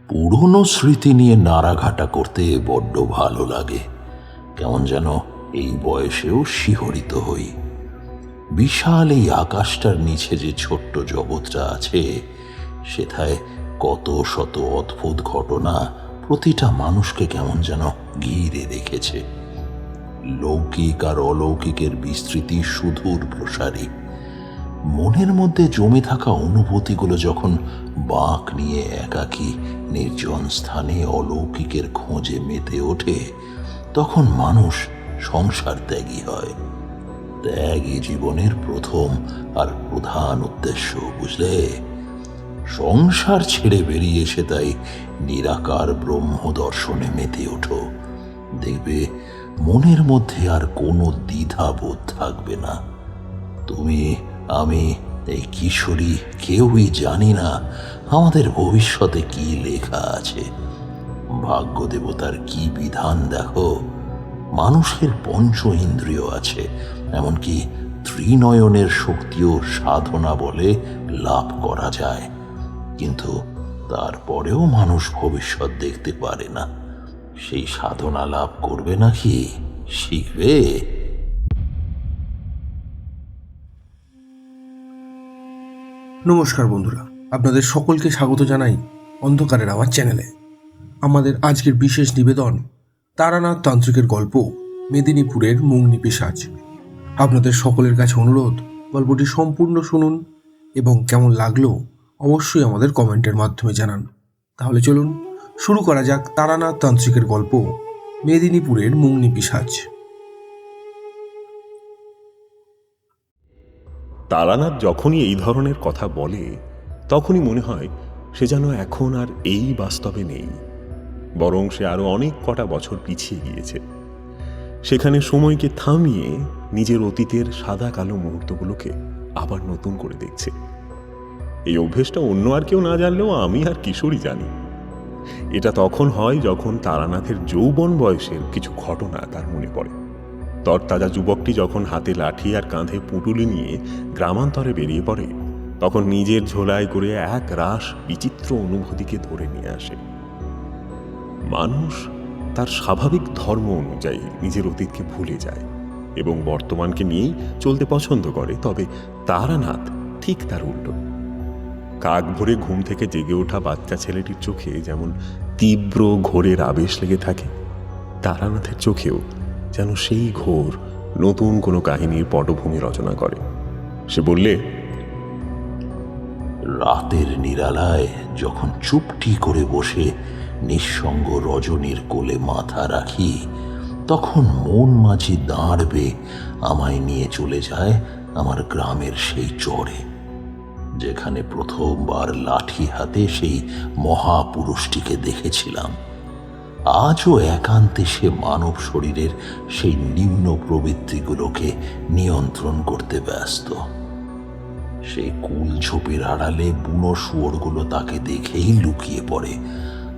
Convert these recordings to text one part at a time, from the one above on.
পুরনো স্মৃতি নিয়ে নাড়াঘাটা করতে বড্ড ভালো লাগে। কেমন যেন এই বয়সেও শিহরিত হই। বিশাল এই আকাশটার নিচে যে ছোট্ট জগৎটা আছে, সেথায় কত শত অদ্ভুত ঘটনা প্রতিটা মানুষকে কেমন যেন ঘিরে রেখেছে। লৌকিক আর অলৌকিকের বিস্তৃতি সুদূর প্রসারী। মনের মধ্যে জমে থাকা অনুভূতিগুলো যখন বাঁক নিয়ে একাকী নির্জন স্থানে অলৌকিকের খোঁজে মেতে ওঠে, তখন মানুষ সংসার ত্যাগী হয়। ত্যাগই জীবনের প্রথম আর প্রধান উদ্দেশ্য, বুঝলে? সংসার ছেড়ে বেরিয়ে এসে তাই নিরাকার ব্রহ্ম দর্শনে মেতে ওঠো। দেখবে মনের মধ্যে আর কোনো দ্বিধাবোধ থাকবে না। তুমি, আমি, এই কিশোরী কেউই জানি না আমাদের ভবিষ্যতে কি লেখা আছে। ভাগ্য দেবতার কি বিধান দেখো। মানুষের পঞ্চ ইন্দ্রিয় আছে, এমনকি ত্রিনয়নের শক্তিও সাধনা বলে লাভ করা যায়। কিন্তু তারপরেও মানুষ ভবিষ্যৎ দেখতে পারে না। সেই সাধনা লাভ করবে নাকি? শিখবে? নমস্কার বন্ধুরা, আপনাদের সকলকে স্বাগত জানাই অন্ধকারের আওয়াজ চ্যানেলে। আমাদের আজকের বিশেষ নিবেদন তারানাথ তান্ত্রিকের গল্প মেদিনীপুরের মুংনি পিশাচ। আপনাদের সকলের কাছে অনুরোধ, গল্পটি সম্পূর্ণ শুনুন এবং কেমন লাগলো অবশ্যই আমাদের কমেন্টের মাধ্যমে জানান। তাহলে চলুন শুরু করা যাক তারানাথ তান্ত্রিকের গল্প মেদিনীপুরের মুংনি পিশাচ। তারানাথ যখনই এই ধরনের কথা বলে, তখনই মনে হয় সে যেন এখন আর এই বাস্তবে নেই, বরং সে আরো অনেক কটা বছর পিছিয়ে গিয়েছে। সেখানে সময়কে থামিয়ে নিজের অতীতের সাদা কালো মুহূর্তগুলোকে আবার নতুন করে দেখছে। এই অভ্যেসটা অন্য আর কেউ না জানলেও আমি আর কিশোরী জানি। এটা তখন হয় যখন তারানাথের যৌবন বয়সের কিছু ঘটনা তার মনে পড়ে। তরতাজা যুবকটি যখন হাতে লাঠি আর কাঁধে পুঁটুলি নিয়ে গ্রামান্তরে বেরিয়ে পড়ে, তখন নিজের ঝোলায় করে এক রাশ বিচিত্র অনুভূতিকে ধরে নিয়ে আসে। মানুষ তার স্বাভাবিক ধর্ম অনুযায়ী নিজের অতীতকে ভুলে যায় এবং বর্তমানকে নিয়েই চলতে পছন্দ করে। তবে তারানাথ ঠিক তার উল্টো। কাক ভরে ঘুম থেকে জেগে ওঠা বাচ্চা ছেলেটির চোখে যেমন তীব্র ঘোরের আবেশ লেগে থাকে, তারানাথের চোখেও যেন সেই ঘোর নতুন কোনো কাহিনীর পটভূমি রচনা করে। সে বললে, রাতের নিরালায় যখন চুপটি করে বসে নিঃসঙ্গ রজনীর কোলে মাথা রাখি, তখন মন মাঝি দাঁড়বে আমায় নিয়ে চলে যায় আমার গ্রামের সেই চরে, যেখানে প্রথমবার লাঠি হাতে সেই মহাপুরুষটিকে দেখেছিলাম। আজও একান্তে সে মানব শরীরের সেই নিম্ন প্রবৃত্তিগুলোকে নিয়ন্ত্রণ করতে ব্যস্ত। সেই কুল ঝোপের আড়ালে বুনো শুয়োরগুলো তাকে দেখেই লুকিয়ে পড়ে।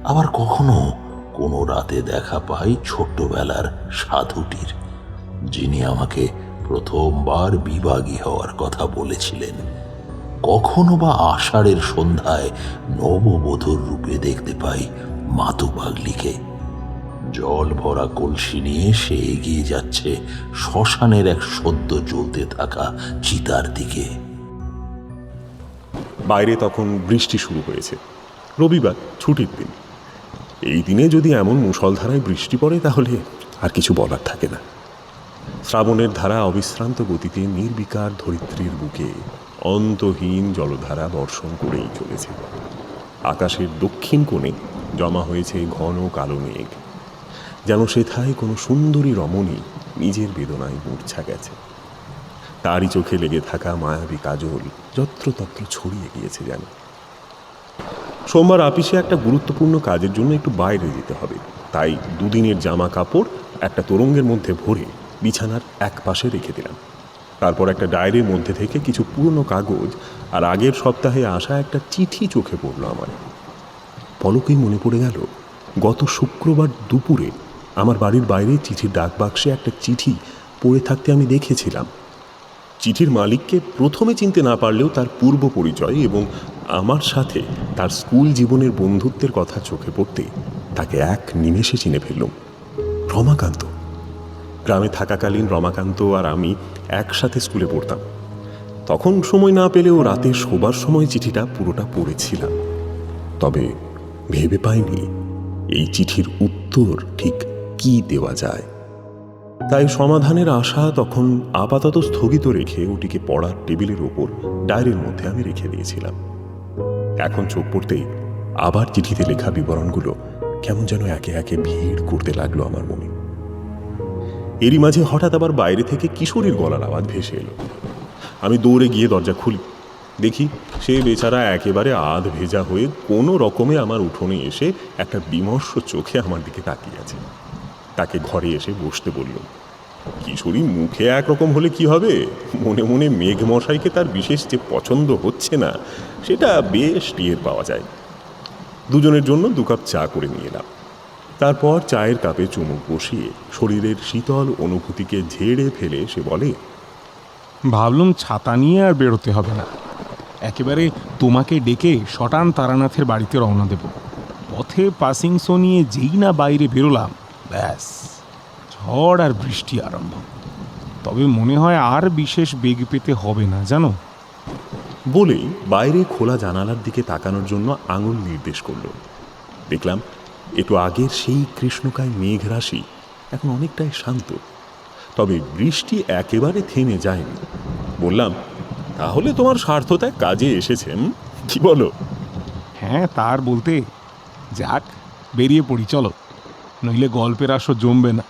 আবার কখনো কোনো রাতে দেখা পাই ছোট্টবেলার সাধুটির, যিনি আমাকে প্রথমবার বিভাগী হওয়ার কথা বলেছিলেন। কখনো বা আষাঢ়ের সন্ধ্যায় নববধূর রূপে দেখতে পাই মাতু পাগলিকে। জল ভরা কলসি নিয়ে সে এগিয়ে যাচ্ছে শ্মশানের এক সদ্য জ্বলতে থাকা চিতার দিকে। বাইরে তখন বৃষ্টি শুরু হয়েছে। রবিবার, ছুটির দিন। এই দিনে যদি এমন মুষলধারায় বৃষ্টি পড়ে, তাহলে আর কিছু বলার থাকে না। শ্রাবণের ধারা অবিশ্রান্ত গতিতে নির্বিকার ধরিত্রীর বুকে অন্তহীন জলধারা বর্ষণ করেই চলেছে। আকাশের দক্ষিণ কোণে জমা হয়েছে ঘন কালো মেঘ, যেন সেথায় কোনো সুন্দরী রমণী নিজের বেদনায় মূর্ছা গেছে। তারই চোখে লেগে থাকা মায়াবী কাজল যত্রতত্র ছড়িয়ে গিয়েছে যেন। সোমবার আপিসে একটা গুরুত্বপূর্ণ কাজের জন্য একটু বাইরে যেতে হবে, তাই দুদিনের জামা কাপড় একটা তোরঙ্গের মধ্যে ভরে বিছানার এক পাশে রেখে দিলাম। তারপর একটা ডায়েরির মধ্যে থেকে কিছু পুরনো কাগজ আর আগের সপ্তাহে আসা একটা চিঠি চোখে পড়ল আমার। পলকেই মনে পড়ে গেল, গত শুক্রবার দুপুরে আমার বাড়ির বাইরে চিঠির ডাক বাক্সে একটা চিঠি পড়ে থাকতে আমি দেখেছিলাম। চিঠির মালিককে প্রথমে চিনতে না পারলেও তার পূর্ব পরিচয় এবং আমার সাথে তার স্কুল জীবনের বন্ধুত্বের কথা চোখে পড়তে তাকে এক নিমেষে চিনে ফেললুম। রমাকান্ত। গ্রামে থাকাকালীন রমাকান্ত আর আমি একসাথে স্কুলে পড়তাম। তখন সময় না পেলেও রাতে শোবার সময় চিঠিটা পুরোটা পড়েছিলাম। তবে ভেবে পাইনি এই চিঠির উত্তর ঠিক কি দেওয়া যায়। তাই সমাধানের আশা তখন আপাতত স্থগিত রেখে ওটিকে পড়ার টেবিলের ওপর ডায়েরির মধ্যে আমি রেখে দিয়েছিলাম। এখন চোখ পড়তেই আবার চিঠিতে লেখা বিবরণগুলো কেমন যেন একে একে ভিড় করতে লাগলো আমার মনে। এরই মাঝে হঠাৎ আবার বাইরে থেকে কিশোরীর গলার আওয়াজ ভেসে এলো। আমি দৌড়ে গিয়ে দরজা খুলি। দেখি সে বেচারা একেবারে আধ ভেজা হয়ে কোনো রকমে আমার উঠোনে এসে একটা বিমর্ষ চোখে আমার দিকে তাকিয়ে আছে। তাকে ঘরে এসে বসতে বলল। কিশোরী মুখে একরকম হলে কি হবে, মনে মনে মেঘ মশাইকে তার বিশেষ যে পছন্দ হচ্ছে না সেটা বেশ টের পাওয়া যায়। দুজনের জন্য 2 কাপ চা করে নিয়ে এলাম। তারপর চায়ের কাপে চুমুক বসিয়ে শরীরের শীতল অনুভূতিকে ঝেড়ে ফেলে সে বলে, ভাবলুম ছাতা নিয়ে আর বেরোতে হবে না, একেবারে তোমাকে ডেকে শটান তারানাথের বাড়িতে রওনা দেব। পথে পাসিং শো নিয়ে যেই না বাইরে বেরোলাম, ব্যাস ঝড় আর বৃষ্টি আরম্ভ। তবে মনে হয় আর বিশেষ বেগ পেতে হবে না জানো। বলেই বাইরে খোলা জানালার দিকে তাকানোর জন্য আঙুল নির্দেশ করল। দেখলাম একটু আগের সেই কৃষ্ণকায় মেঘ রাশি এখন অনেকটাই শান্ত, তবে বৃষ্টি একেবারে থেমে যায়নি। বললাম, তাহলে তোমার স্বার্থতায় কাজে এসেছেন, কি বলো? হ্যাঁ, তার বলতে। যাক, বেরিয়ে পড়ি চলো, নইলে গল্পের আসর জমবে না।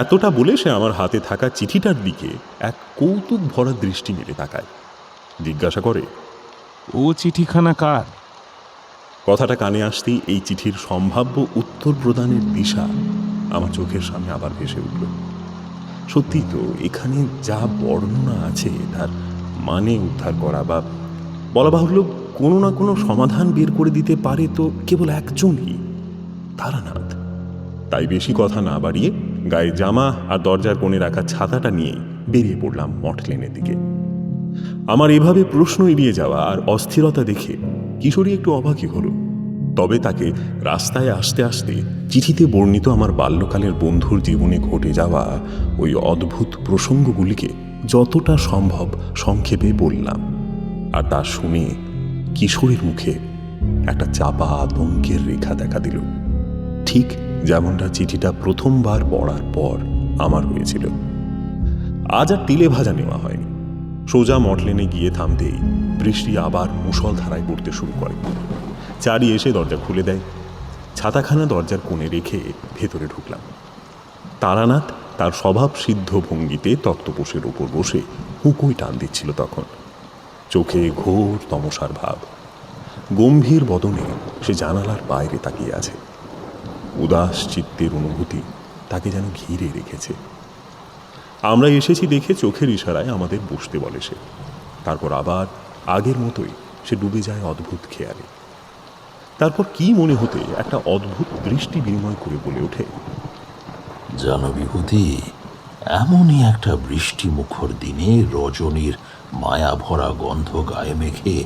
এতটা বলে সে আমার হাতে থাকা চিঠিটার দিকে এক কৌতুক ভরা দৃষ্টি মেলে তাকায়। জিজ্ঞাসা করে, ও চিঠিখানা কার? কথাটা কানে আসতেই এই চিঠির সম্ভাব্য উত্তর প্রদানের দিশা আমার চোখের সামনে আবার ভেসে উঠল। সত্যি তো, এখানে যা বর্ণনা আছে তার মানে উদ্ধার করা বা বলা বাহুল্য কোনো না কোনো সমাধান বের করে দিতে পারে তো কেবল একজনই, তারানাথ। তাই বেশি কথা না বাড়িয়ে গায়ে জামা আর দরজার কোণে রাখা ছাতাটা নিয়ে বেরিয়ে পড়লাম মঠ লেনের দিকে। আমার এভাবে প্রশ্ন এড়িয়ে যাওয়া আর অস্থিরতা দেখে কিশোরী একটু অবাকই হলো। তবে তাকে রাস্তায় আসতে আসতে চিঠিতে বর্ণিত আমার বাল্যকালের বন্ধুর জীবনে ঘটে যাওয়া ওই অদ্ভুত প্রসঙ্গগুলিকে যতটা সম্ভব সংক্ষেপে বললাম। আর তা শুনে কিশোরীর মুখে একটা চাপা আতঙ্কের রেখা দেখা দিল, ঠিক যেমনটা চিঠিটা প্রথমবার পড়ার পর আমার হয়েছিল। আজ আর তিলে ভাজা নেওয়া হয়নি। সোজা মটলেনে গিয়ে থামতেই বৃষ্টি আবার মুষলধারায় পড়তে শুরু করে। চারি এসে দরজা খুলে দেয়। ছাতাখানা দরজার কোণে রেখে ভেতরে ঢুকলাম। তারানাথ তার স্বভাব সিদ্ধ ভঙ্গিতে তক্তপোষের উপর বসে হুঁকোয় টান দিচ্ছিল তখন। চোখে ঘোর তমসার ভাব। গম্ভীর বদনে সে জানালার বাইরে তাকিয়ে আছে। উদাস চিত্তের অনুভূতি তাকে যেন ঘিরে রেখেছে। আমরা এসেছি দেখে চোখের ইশারায় আমাদের বসতে বলে সে। তারপর আবার আগের মতোই সে ডুবে যায় অদ্ভুত খেয়ালে। তারপর কি মনে হতে একটা অদ্ভুত দৃষ্টি বিনিময় করে বলে ওঠে, জানো বিভূতি, এমনই একটা বৃষ্টি মুখর দিনে রজনীর মায়া ভরা গন্ধ গায়ে মেখে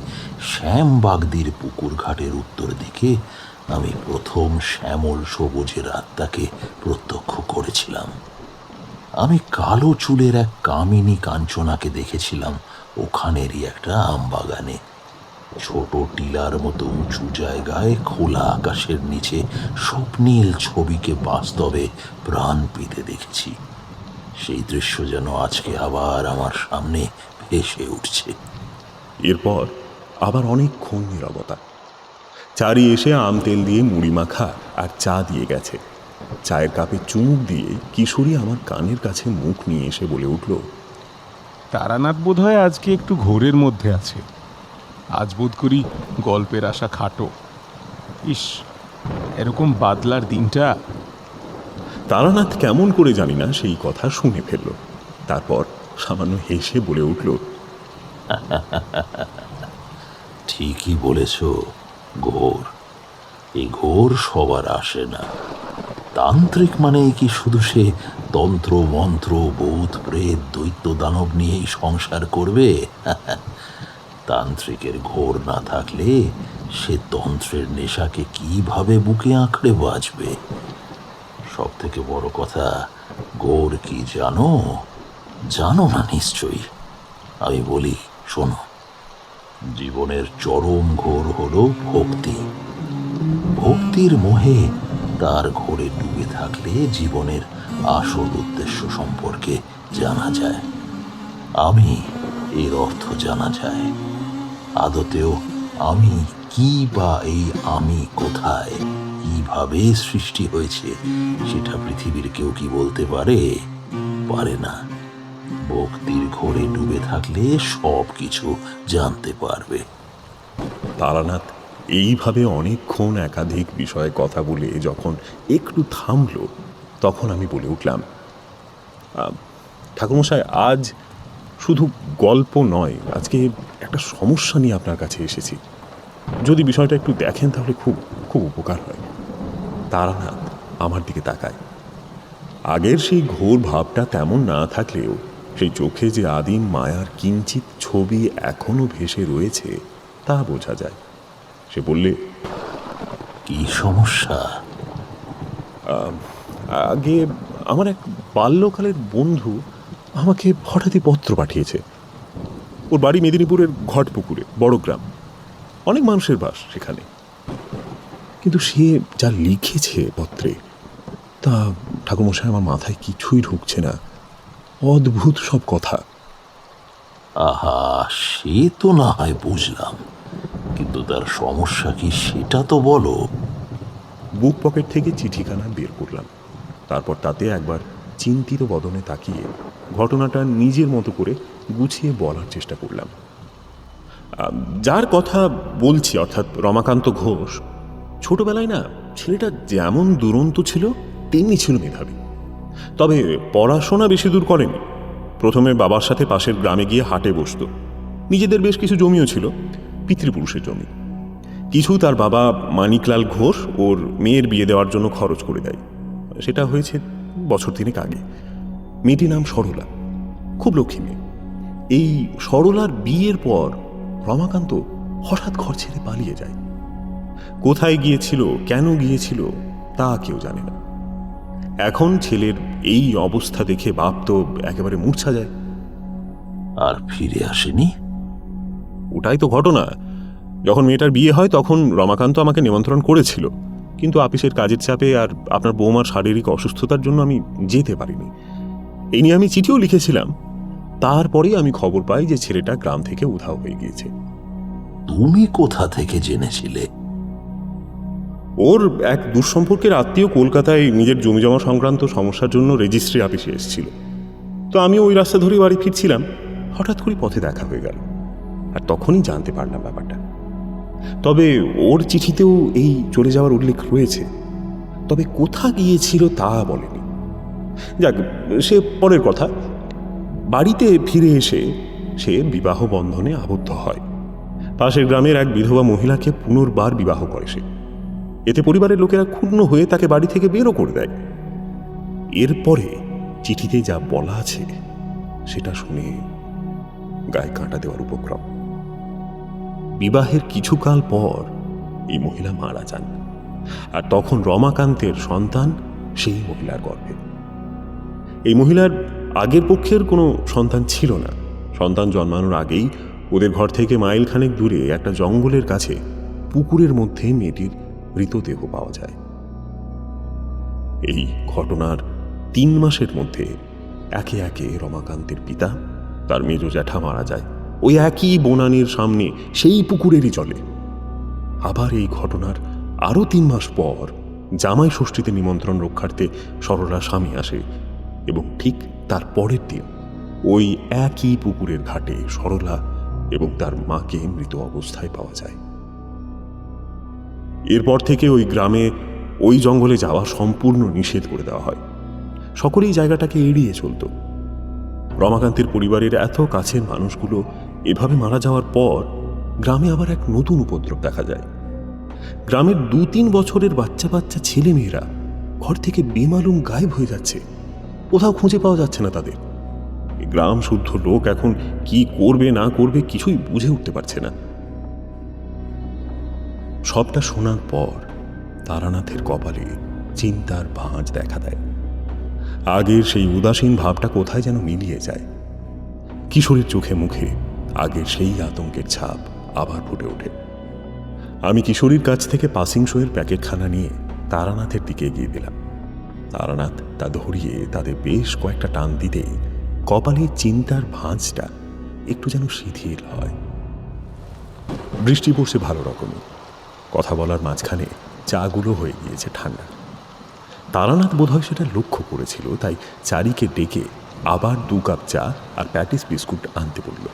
শ্যামবাগদির পুকুর ঘাটের উত্তর দিকে আমি প্রথম শ্যামল সবুজের আত্মাকে প্রত্যক্ষ করেছিলাম। আমি কালো চুলের এক কামিনী কাঞ্চনাকে দেখেছিলাম ওখানেরই একটা আমবাগানে। ছোট টিলার মতো উঁচু জায়গায় খোলা আকাশের নিচে স্বপ্নীল ছবিকে বাস্তবে প্রাণ পেতে দেখেছি। সেই দৃশ্য যেন আজকে আবার আমার সামনে ভেসে উঠছে। এরপর আবার অনেকক্ষণ নীরবতা। চারি এসে আম তেল দিয়ে মুড়ি মাখা আর চা দিয়ে গেছে। চায়ের কাপে চুমুক দিয়ে কিশোরী আমার কানের কাছে মুখ নিয়ে এসে বলে উঠল, তারানাথ বোধহয় আজকে একটু ঘোরের মধ্যে আছে। আজ বোধ করি গল্পের আশা খাটো। ইস, এরকম বাদলার দিনটা। তারানাথ কেমন করে জানি না সেই কথা শুনে ফেলল। তারপর সামান্য হেসে বলে উঠল, ঠিকই বলেছ, ঘোর। এই ঘোর সবার আসে না। তান্ত্রিক মানেই কি শুধু সে তন্ত্র মন্ত্র ভূত প্রেত দৈত্য দানব নিয়েই সংসার করবে? তান্ত্রিকের ঘোর না থাকলে সে তন্ত্রের নেশাকে কিভাবে বুকে আঁকড়ে বাঁচবে? সব থেকে বড় কথা, ঘোর কি জানো? জানো না নিশ্চয়ই। আমি বলি, শোনো। জীবনের চরম ঘোর হলো ভক্তি। ভক্তির মোহে তার ঘোরে ডুবে থাকলে জীবনের আসল উদ্দেশ্য সম্পর্কে জানা যায়। আমি এর অর্থ জানা যায়। আদতেও আমি কি, বা এই আমি কোথায়, কিভাবে সৃষ্টি হয়েছে, সেটা পৃথিবীর কেউ কি বলতে পারে? পারে না। ভক্তির ঘোরে ডুবে থাকলে সব কিছু জানতে পারবে। তারানাথ এইভাবে অনেকক্ষণ একাধিক বিষয়ে কথা বলে যখন একটু থামল, তখন আমি বলে উঠলাম, ঠাকুরমশাই, আজ শুধু গল্প নয়, আজকে একটা সমস্যা নিয়ে আপনার কাছে এসেছি। যদি বিষয়টা একটু দেখেন তাহলে খুব খুব উপকার হয়। তারানাথ আমার দিকে তাকায়। আগের সেই ঘোর ভাবটা তেমন না থাকলেও সেই চোখে যে আদিম মায়ার কিঞ্চিত ছবি এখনো ভেসে রয়েছে তা বোঝা যায়। সে বললে, কি সমস্যা? আগে আমার এক বাল্যকালের বন্ধু আমাকে হঠাৎই পত্র পাঠিয়েছে। ওর বাড়ি মেদিনীপুরের ঘটপুকুরে, বড় গ্রাম, অনেক মানুষের বাস সেখানে। কিন্তু সে যা লিখেছে পত্রে, তা ঠাকুরমশাই আমার মাথায় কিছুই ঢুকছে না। অদ্ভুত সব কথা। আহা, সে তো না হয় বুঝলাম, কিন্তু তার সমস্যা কি সেটা তো বলো। বুক পকেট থেকে চিঠিখানা বের করলাম। তারপর তাতে একবার চিন্তিত বদনে তাকিয়ে ঘটনাটা নিজের মতো করে গুছিয়ে বলার চেষ্টা করলাম। যার কথা বলছি, অর্থাৎ রমাকান্ত ঘোষ, ছোটবেলায় না ছেলেটা যেমন দুরন্ত ছিল তেমনি ছিল মেধাবী। তবে পড়াশোনা বেশি দূর করেনি। প্রথমে বাবার সাথে পাশের গ্রামে গিয়ে হাটে বসত। নিজেদের বেশ কিছু জমিও ছিল, পিতৃপুরুষের জমি। কিছু তার বাবা মানিকলাল ঘোষ ওর মেয়ের বিয়ে দেওয়ার জন্য খরচ করে দেয়। সেটা হয়েছে বছর 3 আগে। মেয়েটির নাম সরলা, খুব লক্ষ্মী মেয়ে। এই সরলার বিয়ের পর রমাকান্ত হঠাৎ ঘর ছেড়ে পালিয়ে যায়। কোথায় গিয়েছিল, কেন গিয়েছিল, তা কেউ জানে না। এখন ছেলের এই অবস্থা দেখে বাপ তো একেবারে মূর্ছা যায়। আর ফিরে আসেনি? ওটাই তো ঘটনা। যখন মেয়েটার বিয়ে হয় তখন রমাকান্ত আমাকে নিমন্ত্রণ করেছিল, কিন্তু আপিসের কাজের চাপে আর আপনার বৌমার শারীরিক অসুস্থতার জন্য আমি যেতে পারিনি। এই নিয়ে আমি চিঠিও লিখেছিলাম। তারপরেই আমি খবর পাই যে ছেলেটা গ্রাম থেকে উধাও হয়ে গিয়েছে। তুমি কোথা থেকে জেনেছিলে? ওর এক দুঃসম্পর্কের আত্মীয় কলকাতায় নিজের জমিজমা সংক্রান্ত সমস্যার জন্য রেজিস্ট্রি অফিসে এসেছিল। তো আমি ওই রাস্তা ধরে বাড়ি ফিরছিলাম, হঠাৎ করে পথে দেখা হয়ে গেল, আর তখনই জানতে পারলাম ব্যাপারটা। তবে ওর চিঠিতেও এই চলে যাওয়ার উল্লেখ রয়েছে, তবে কোথা গিয়েছিল তা বলেনি। যাক, সে পরের কথা। বাড়িতে ফিরে এসে সে বিবাহ বন্ধনে আবদ্ধ হয়। পাশের গ্রামের এক বিধবা মহিলাকে পুনর্বার বিবাহ করে সে। এতে পরিবারের লোকেরা ক্ষুণ্ণ হয়ে তাকে বাড়ি থেকে বেরও করে দেয়। এরপরে চিঠিতে যা বলা আছে সেটা শুনে গায়ে কাঁটা দেওয়ার উপক্রম। বিবাহের কিছুকাল পর এই মহিলা মারা যান, আর তখন রমাকান্তের সন্তান সেই মহিলার গর্ভে। এই মহিলার আগের পক্ষের কোনো সন্তান ছিল না। সন্তান জন্মানোর আগেই ওদের ঘর থেকে মাইলখানেক দূরে একটা জঙ্গলের কাছে পুকুরের মধ্যে মেয়েটির মৃতদেহ পাওয়া যায়। এই ঘটনার 3 মাসের মধ্যে একে একে রমাকান্তের পিতা, তার মেজ জ্যাঠা মারা যায় ওই একই বনানীর সামনে সেই পুকুরেরই জলে। আবার এই ঘটনার আরো 3 মাস পর জামাই ষষ্ঠীতে নিমন্ত্রণ রক্ষার্থে সরলা স্বামী আসে, এবং ঠিক তার পরের দিন ওই একই পুকুরের ঘাটে সরলা এবং তার মাকে মৃত অবস্থায় পাওয়া যায়। এরপর থেকে ওই গ্রামে ওই জঙ্গলে যাওয়া সম্পূর্ণ নিষেধ করে দেওয়া হয়। সকলেই জায়গাটাকে এড়িয়ে চলত। রমাকান্তের পরিবারের এত কাছের মানুষগুলো এভাবে মারা যাওয়ার পর গ্রামে আবার এক নতুন উপদ্রব দেখা যায়। গ্রামের 2-3 বছরের বাচ্চা বাচ্চা ছেলেমেয়েরা ঘর থেকে বেমালুম গায়েব হয়ে যাচ্ছে, কোথাও খুঁজে পাওয়া যাচ্ছে না তাদের। এই গ্রাম শুদ্ধ লোক এখন কি করবে না করবে কিছুই বুঝে উঠতে পারছে না। সবটা শোনার পর তারানাথের কপালে চিন্তার ভাঁজ দেখা দেয়। আগের সেই উদাসীন ভাবটা কোথায় যেন মিলিয়ে যায়। কিশোরীর চোখে মুখে আগের সেই আতঙ্কের ছাপ আবার ফুটে ওঠে। আমি কিশোরীর কাছ থেকে পাসিং শোয়ের প্যাকেটখানা নিয়ে তারানাথের দিকে এগিয়ে দিলাম। তারানাথ তা ধরিয়ে তাদের বেশ কয়েকটা টান দিতেই কপালে চিন্তার ভাঁজটা একটু যেন শিথিল হয়। বৃষ্টি পড়ছে ভালো রকমই। কথা বলার মাঝখানে চাগুলো হয়ে গিয়েছে ঠান্ডা। তারানাথ বোধহয় সেটা লক্ষ্য করেছিল, তাই চারিকে ডেকে আবার 2 কাপ চা আর প্যাটিস বিস্কুট আনতে বলল।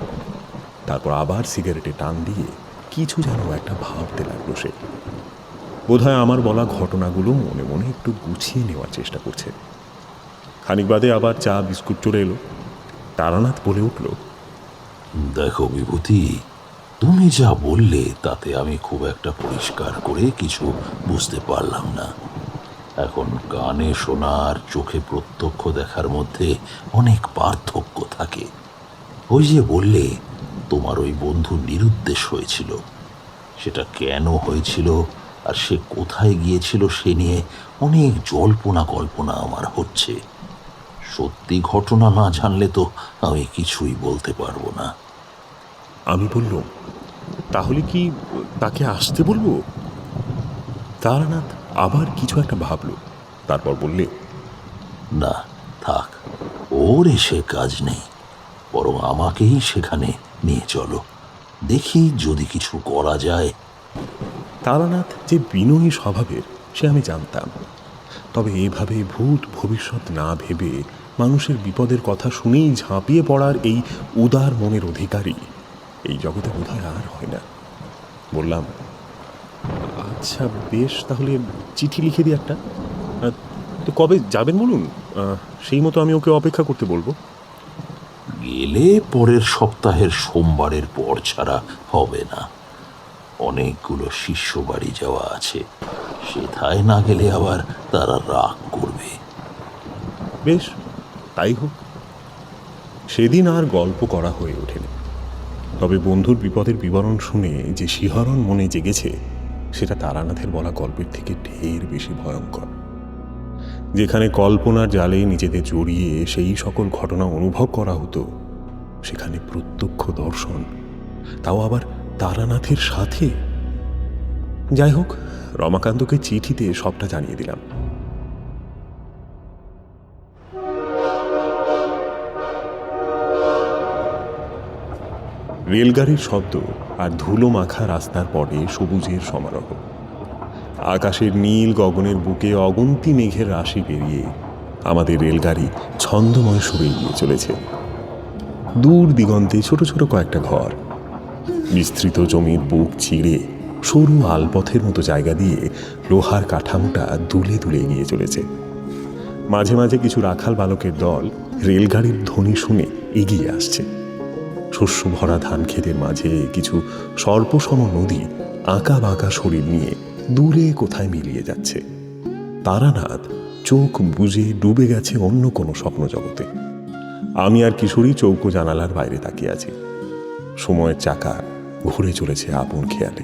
তারপর আবার সিগারেটে টান দিয়ে কিছু যেন একটা ভাবতে লাগলো সে। বোধহয় আমার বলা ঘটনাগুলো মনে মনে একটু গুছিয়ে নেওয়ার চেষ্টা করছে। খানিক বাদে আবার চা বিস্কুট চলে এলো। তারানাথ বলে উঠল, দেখো বিভূতি, তুমি যা বললে তাতে আমি খুব একটা পরিষ্কার করে কিছু বুঝতে পারলাম না। এখন কানে শোনা আর চোখে প্রত্যক্ষ দেখার মধ্যে অনেক পার্থক্য থাকে। ওই যে বললে তোমার ওই বন্ধু নিরুদ্দেশ হয়েছিল, সেটা কেন হয়েছিল আর সে কোথায় গিয়েছিল সে নিয়ে অনেক জল্পনা কল্পনা আমার হচ্ছে। সত্যি ঘটনা না জানলে তো আমি কিছুই বলতে পারবো না। আমি বললুম, তাহলে কি তাকে আসতে বলবো? তারানাথ আবার কিছু একটা ভাবল, তারপর বললে, না থাক, ওর এসে কাজ নেই, বরং আমাকেই সেখানে নিয়ে চলো, দেখি যদি কিছু করা যায়। তারানাথ যে বিনয়ী স্বভাবের সে আমি জানতাম, তবে এভাবে ভূত ভবিষ্যৎ না ভেবে মানুষের বিপদের কথা শুনেই ঝাঁপিয়ে পড়ার এই উদার মনের অধিকারী এই জগতে বোধহয় আর হয় না। বললাম, আচ্ছা বেশ, তাহলে চিঠি লিখে দিই একটা। তো কবে যাবেন বলুন, সেই মতো আমি ওকে অপেক্ষা করতে বলবো। গেলে পরের সপ্তাহের সোমবারের পর ছাড়া হবে না। অনেকগুলো শিষ্য বাড়ি যাওয়া আছে, সেথায় না গেলে আবার তারা রাগ করবে। বেশ, তাই হোক। সেদিন আর গল্প করা হয়ে ওঠেনি, তবে বন্ধুর বিপদের বিবরণ শুনে যে শিহরণ মনে জেগেছে সেটা তারানাথের বলা গল্পের থেকে ঢের বেশি ভয়ঙ্কর। যেখানে কল্পনার জালে নিজেদের জড়িয়ে সেই সকল ঘটনা অনুভব করা হতো, সেখানে প্রত্যক্ষ দর্শন, তাও আবার তারানাথের সাথে। যাই হোক, রমাকান্তকে চিঠিতে সবটা জানিয়ে দিলাম। রেলগাড়ির শব্দ আর ধুলো মাখা রাস্তার পরে সবুজের সমারোহ। আকাশের নীল গগনের বুকে অগুন্তি মেঘের রাশি পেরিয়ে আমাদের রেলগাড়ি ছন্দময় সুরে এগিয়ে চলেছে। দূর দিগন্তে ছোট ছোট কয়েকটা ঘর, বিস্তৃত জমির বুক চিড়ে সরু আলপথের মতো জায়গা দিয়ে লোহার কাঠামোটা দুলে দুলে এগিয়ে চলেছে। মাঝে মাঝে কিছু রাখাল বালকের দল রেলগাড়ির ধ্বনি শুনে এগিয়ে আসছে। শস্য ভরা ধান ক্ষেতের মাঝে কিছু সর্পসম নদী আঁকা বাঁকা শরীর নিয়ে দূরে কোথায় মিলিয়ে যাচ্ছে। তারানাথ চোখ বুজে ডুবে গেছে অন্য কোনো স্বপ্ন জগতে। আমি আর কিশোরী চৌকো জানালার বাইরে তাকিয়ে আছি। সময়ের চাকা ঘুরে চলেছে আপন খেয়ালে।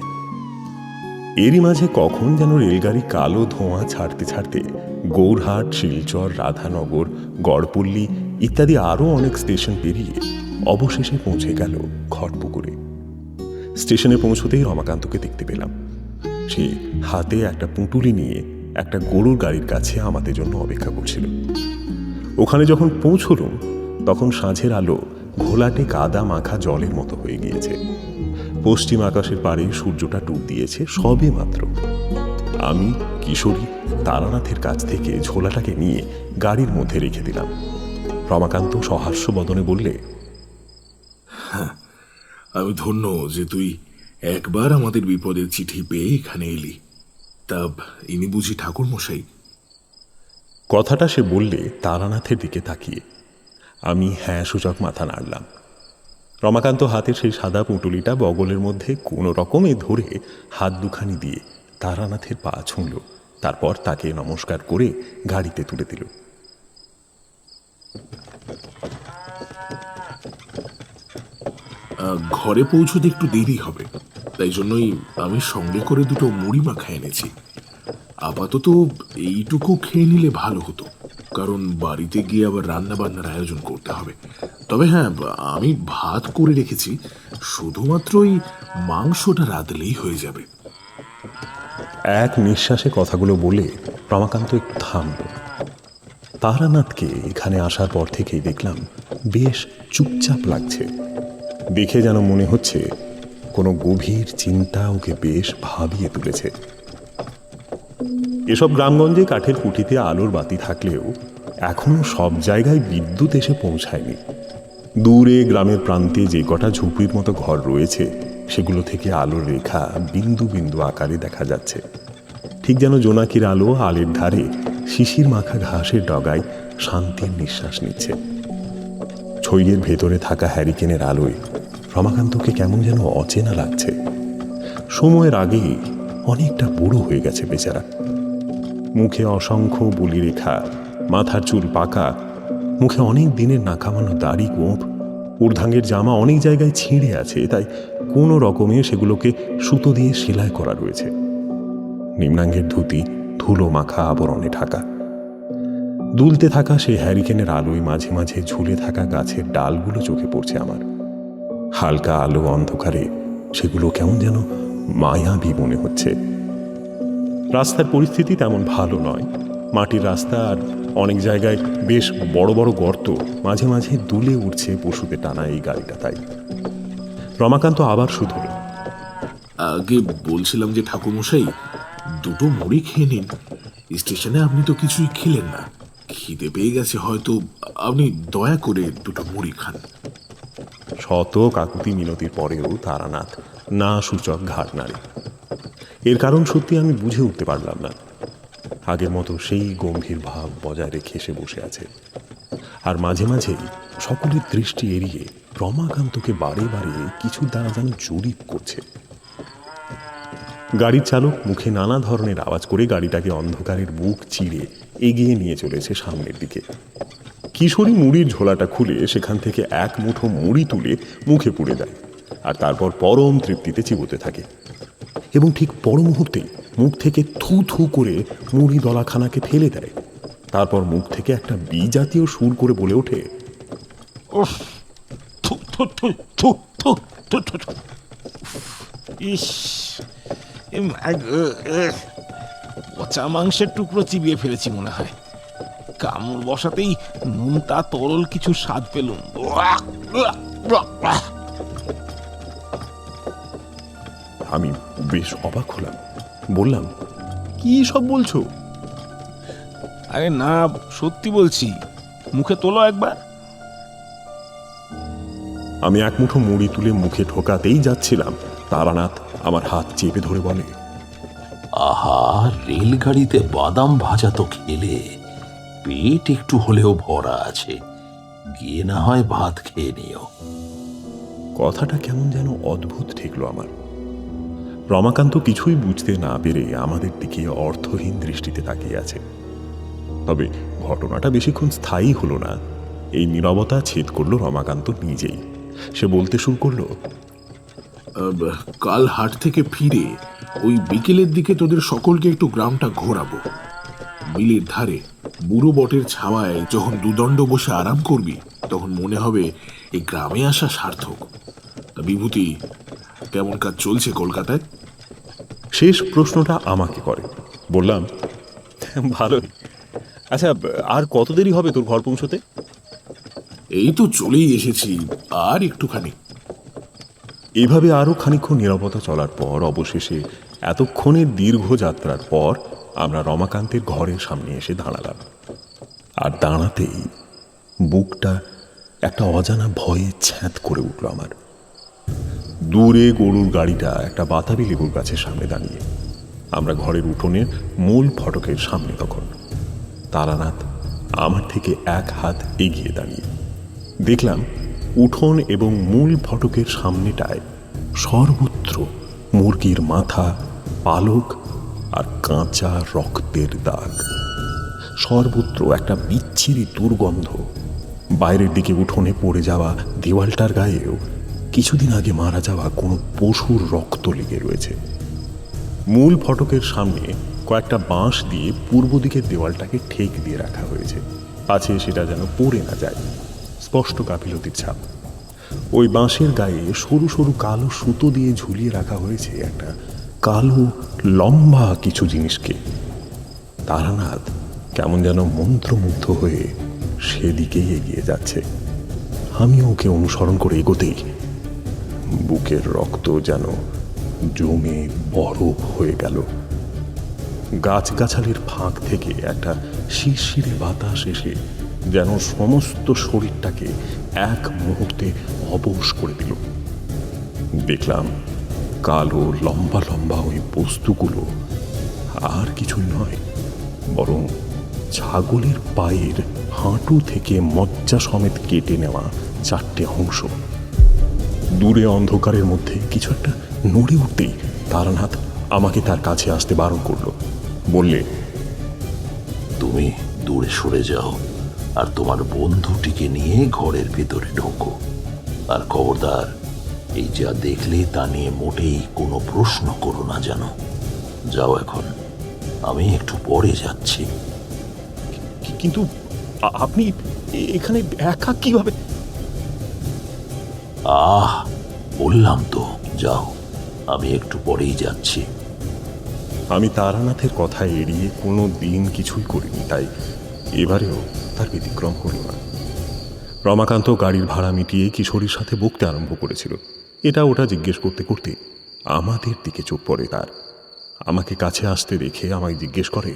এরই মাঝে কখন যেন রেলগাড়ি কালো ধোঁয়া ছাড়তে ছাড়তে গৌরহাট, শিলচর, রাধানগর, গড়পল্লী ইত্যাদি আরও অনেক স্টেশন পেরিয়ে অবশেষে পৌঁছে গেল খড়পুকুরে। স্টেশনে পৌঁছতেই রমাকান্তকে দেখতে পেলাম। সে হাতে একটা পুঁটুলি নিয়ে একটা গরুর গাড়ির কাছে আমাদের জন্য অপেক্ষা করছিল। ওখানে যখন পৌঁছলুম তখন সাঁঝের আলো ঘোলাটে কাদা মাখা জলের মতো হয়ে গিয়েছে। পশ্চিম আকাশের পাড়ে সূর্যটা ডুব দিয়েছে সবে মাত্র। আমি কিশোরী তারানাথের কাছ থেকে ঝোলাটাকে নিয়ে গাড়ির মধ্যে রেখে দিলাম। রমাকান্ত সহাস্য বদনে বললে, আমি ধন্য যে তুই একবার আমাদের বিপদের চিঠি পেয়ে এখানে এলি। তা ইনি বুঝি ঠাকুর মশাই? কথাটা সে বললে তারানাথের দিকে তাকিয়ে। আমি হ্যাঁ সূচক মাথা নাড়লাম। রমাকান্ত হাতের সেই সাদা পুঁটুলিটা বগলের মধ্যে কোনো রকমে ধরে হাত দুখানি দিয়ে তারানাথের পা ছুঁল, তারপর তাকে নমস্কার করে গাড়িতে তুলে দিল। ঘরে পৌঁছতে একটু দেরি হবে, তাই জন্যই আমি সঙ্গে করে দুটো মুড়ি মাখা এনেছি। আপাতত এইটুকু খেয়ে নিলে ভালো হতো, কারণ বাড়িতে গিয়ে আবার রান্না বান্নার আয়োজন করতে হবে। তবে হ্যাঁ, আমি ভাত করে রেখেছি, শুধুমাত্র এই মাংসটা রাঁধলেই হয়ে যাবে। এক নিঃশ্বাসে কথাগুলো বলে রমাকান্ত একটু থামল। তারানাথকে এখানে আসার পর থেকেই দেখলাম বেশ চুপচাপ লাগছে। দেখে যেন মনে হচ্ছে কোনো গভীর চিন্তা ওকে বেশ ভাবিয়ে তুলেছে। এসব গ্রামগঞ্জে কাঠের কুঠিতে আলোর বাতি থাকলেও এখনো সব জায়গায় বিদ্যুৎ এসে পৌঁছায়নি। দূরে গ্রামের প্রান্তে যে কটা ঝুপড়ির মতো ঘর রয়েছে সেগুলো থেকে আলোর রেখা বিন্দু বিন্দু আকারে দেখা যাচ্ছে, ঠিক যেন জোনাকির আলো আলের ধারে শিশির মাখা ঘাসের ডগায় শান্তির নিঃশ্বাস নিচ্ছে। ছইয়ের ভেতরে থাকা হ্যারিকেনের আলোয় রমাকান্তকে কেমন যেন অচেনা লাগছে। সময়ের আগেই অনেকটা বুড়ো হয়ে গেছে বেচারা। মুখে অসংখ্য বুলি রেখা, মাথার চুল পাকা, মুখে অনেক দিনের না কামানো দাড়ি গোঁফ, ঊর্ধ্বাঙ্গের জামা অনেক জায়গায় ছিঁড়ে আছে, তাই কোনো রকমে সেগুলোকে সুতো দিয়ে সেলাই করা রয়েছে। নিম্নাঙ্গের ধুতি ধুলো মাখা আবরণে ঢাকা। দুলতে থাকা সেই হ্যারিকেনের আলোয় মাঝে মাঝে ঝুলে থাকা গাছের ডালগুলো চোখে পড়ছে আমার। হালকা আলো অন্ধকারে সেগুলো কেমন যেন মায়াবী মনে হচ্ছে। রাস্তার পরিস্থিতি তেমন ভালো নয়, মাটির রাস্তা, আর অনেক জায়গায় বেশ বড় বড় গর্ত, মাঝে মাঝে দুলে উঠছে পশুতে টানা এই গাড়িটা। তাই রমাকান্ত আবার শুধু আগে বলছিলাম যে ঠাকুরমশাই, দুটো মুড়ি খেয়ে নিন। স্টেশনে আপনি তো কিছুই খেলেন না, খিদে পেয়ে গেছে হয়তো, আপনি দয়া করে দুটো মুড়ি খান। শত কাকুতি মিনতির পরেও তারানাথ না সূচক ঘাট নাড়ে। এর কারণ সত্যি আমি বুঝে উঠতে পারলাম না। আগের মতো সেই গম্ভীর ভাব বজায় রেখে সে বসে আছে, আর মাঝে মাঝেই সকলের দৃষ্টি এড়িয়ে রমাকান্তকে বারে বারে কিছু দ্বারা যেন জরিপ করছে। গাড়ির চালক মুখে নানা ধরনের আওয়াজ করে গাড়িটাকে অন্ধকারের বুক চিরে এগিয়ে নিয়ে চলেছে সামনের দিকে। কিশোরী মুড়ির ঝোলাটা খুলে সেখান থেকে এক মুঠো মুড়ি তুলে মুখে পুড়ে দেয়, আর তারপর পরম তৃপ্তিতে চিবোতে থাকে, এবং ঠিক পর মুহূর্তেই মুখ থেকে থু থু করে মুড়ি দলাখানাকে ফেলে দেয়। তারপর মুখ থেকে একটা বিজাতীয় সুর করে বলে ওঠে, উফ, থু থু থু থু থু থু থু থু। ইস, পচা মাংসের টুকরো চিবিয়ে ফেলেছি মনে হয়। কামড় বসাতেই নুনটা তরল কিছু স্বাদ পেলুম। আমি বেশ অবাক হলাম। বললাম, কি সব বলছো? আরে না, সত্যি বলছি, মুখে তোলো একবার। আমি এক মুঠো মুড়ি তুলে মুখে ঢোকাতেই যাচ্ছিলাম, তারানাথ আমার হাত চেপে ধরে বলে, আহা, রেলগাড়িতে বাদাম ভাজা তো খেলে পেট একটু হলেও ভরা আছে, গিয়ে না হয় ভাত খেয়ে নিও। কথাটা কেমন যেন অদ্ভুত ঠেকলো আমার। রমাকান্ত কিছুই বুঝতে না পেরে আমাদের দিকে অর্থহীন দৃষ্টিতে তাকিয়ে আছে। তবে ঘটনাটা বেশিক্ষণ স্থায়ী হলো না। এই নীরবতা ছেদ করলো রমাকান্ত নিজেই। সে বলতে শুরু করলো, কাল হাট থেকে ফিরে ওই বিকেলের দিকে তোদের সকলকে একটু গ্রামটা ঘোরাবো। বিলের ধারে বুড়ো বটের ছাওয়ায় যখন দুদণ্ড বসে আরাম করবি, তখন মনে হবে এই গ্রামে আসা সার্থক। তা বিভূতি, কেমন কাজ চলছে কলকাতায়? শেষ প্রশ্নটা আমাকে করে। বললাম, ভালোই। আচ্ছা, আর কত দেরি হবে তোর ঘর পৌঁছতে? এই তো চলেই এসেছি, আর একটুখানি। এইভাবে আরো খানিকক্ষণ নীরবতা চলার পর অবশেষে এতক্ষণের দীর্ঘ যাত্রার পর আমরা রমাকান্তের ঘরের সামনে এসে দাঁড়ালাম। আর দাঁড়াতেই বুকটা একটা অজানা ভয়ে ছ্যাঁত করে উঠল আমার। দূরে গরুর গাড়িটা একটা বাতাবি লেবুর গাছের সামনে দাঁড়িয়ে। আমরা ঘরের উঠোনের মূল ফটকের সামনে তখন। তারানাথ আমার থেকে এক হাত এগিয়ে দাঁড়িয়ে। দেখলাম উঠোন এবং মূল ফটকের সামনেটায় সর্বত্র মুরগির মাথা, পালক আর কাঁচা রক্তের দাগ। সর্বত্র একটা বিচ্ছিরি দুর্গন্ধ। বাইরের দিকে উঠোনে পড়ে যাওয়া দেওয়ালটার গায়েও কিছুদিন আগে মারা যাওয়া কোনো পশুর রক্ত লেগে রয়েছে। মূল ফটকের সামনে কয়েকটা বাঁশ দিয়ে পূর্ব দিকের দেওয়ালটাকে ঠেক দিয়ে রাখা হয়েছে, আছে সেটা যেন পড়ে না যায়। স্পষ্ট গাফিলতির ছাপ। ওই বাঁশের গায়ে সরু সরু কালো সুতো দিয়ে ঝুলিয়ে রাখা হয়েছে একটা কালো লম্বা কিছু জিনিসকে। তারানাথ কেমন যেন মন্ত্রমুগ্ধ হয়ে সেদিকেই এগিয়ে যাচ্ছে। আমি ওকে অনুসরণ করে এগোতেই বুকের রক্ত যেন জমে বরফ হয়ে গেল। গাছগাছালির ফাঁক থেকে একটা শিরশিরে বাতাস এসে যেন সমস্ত শরীরটাকে এক মুহূর্তে অবশ করে দিল। দেখলাম কালো লম্বা লম্বা ওই বস্তুগুলো আর কিছুই নয়, বরং ছাগলের পায়ের হাঁটু থেকে মজ্জা সমেত কেটে নেওয়া 4টে অংশ। দূরে অন্ধকারের মধ্যে কিছু একটা নড়ে উঠতেই তারানাথ আমাকে তার কাছে আসতে বারণ করলো। বললে, তুমি দূরে সরে যাও আর তোমার বন্ধুটিকে নিয়ে ঘরের ভেতরে ঢোকো। আর খবরদার, এই যা দেখলে তা নিয়ে মোটেই কোনো প্রশ্ন করো না যেন। যাও এখন, আমি একটু পরে যাচ্ছি। কিন্তু আপনি এখানে একা কিভাবে? বললাম তো, যাও, আমি একটু পরেই যাচ্ছি। আমি তারানাথের কথা এড়িয়ে কোনো দিন কিছুই করিনি, তাই এবারেও তার ব্যতিক্রম হল না। রমাকান্ত গাড়ির ভাড়া মিটিয়ে কিশোরীর সাথে বকতে আরম্ভ করেছিল। এটা ওটা জিজ্ঞেস করতে করতে আমাদের দিকে চোখ পড়ে তার। আমাকে কাছে আসতে দেখে আমায় জিজ্ঞেস করে,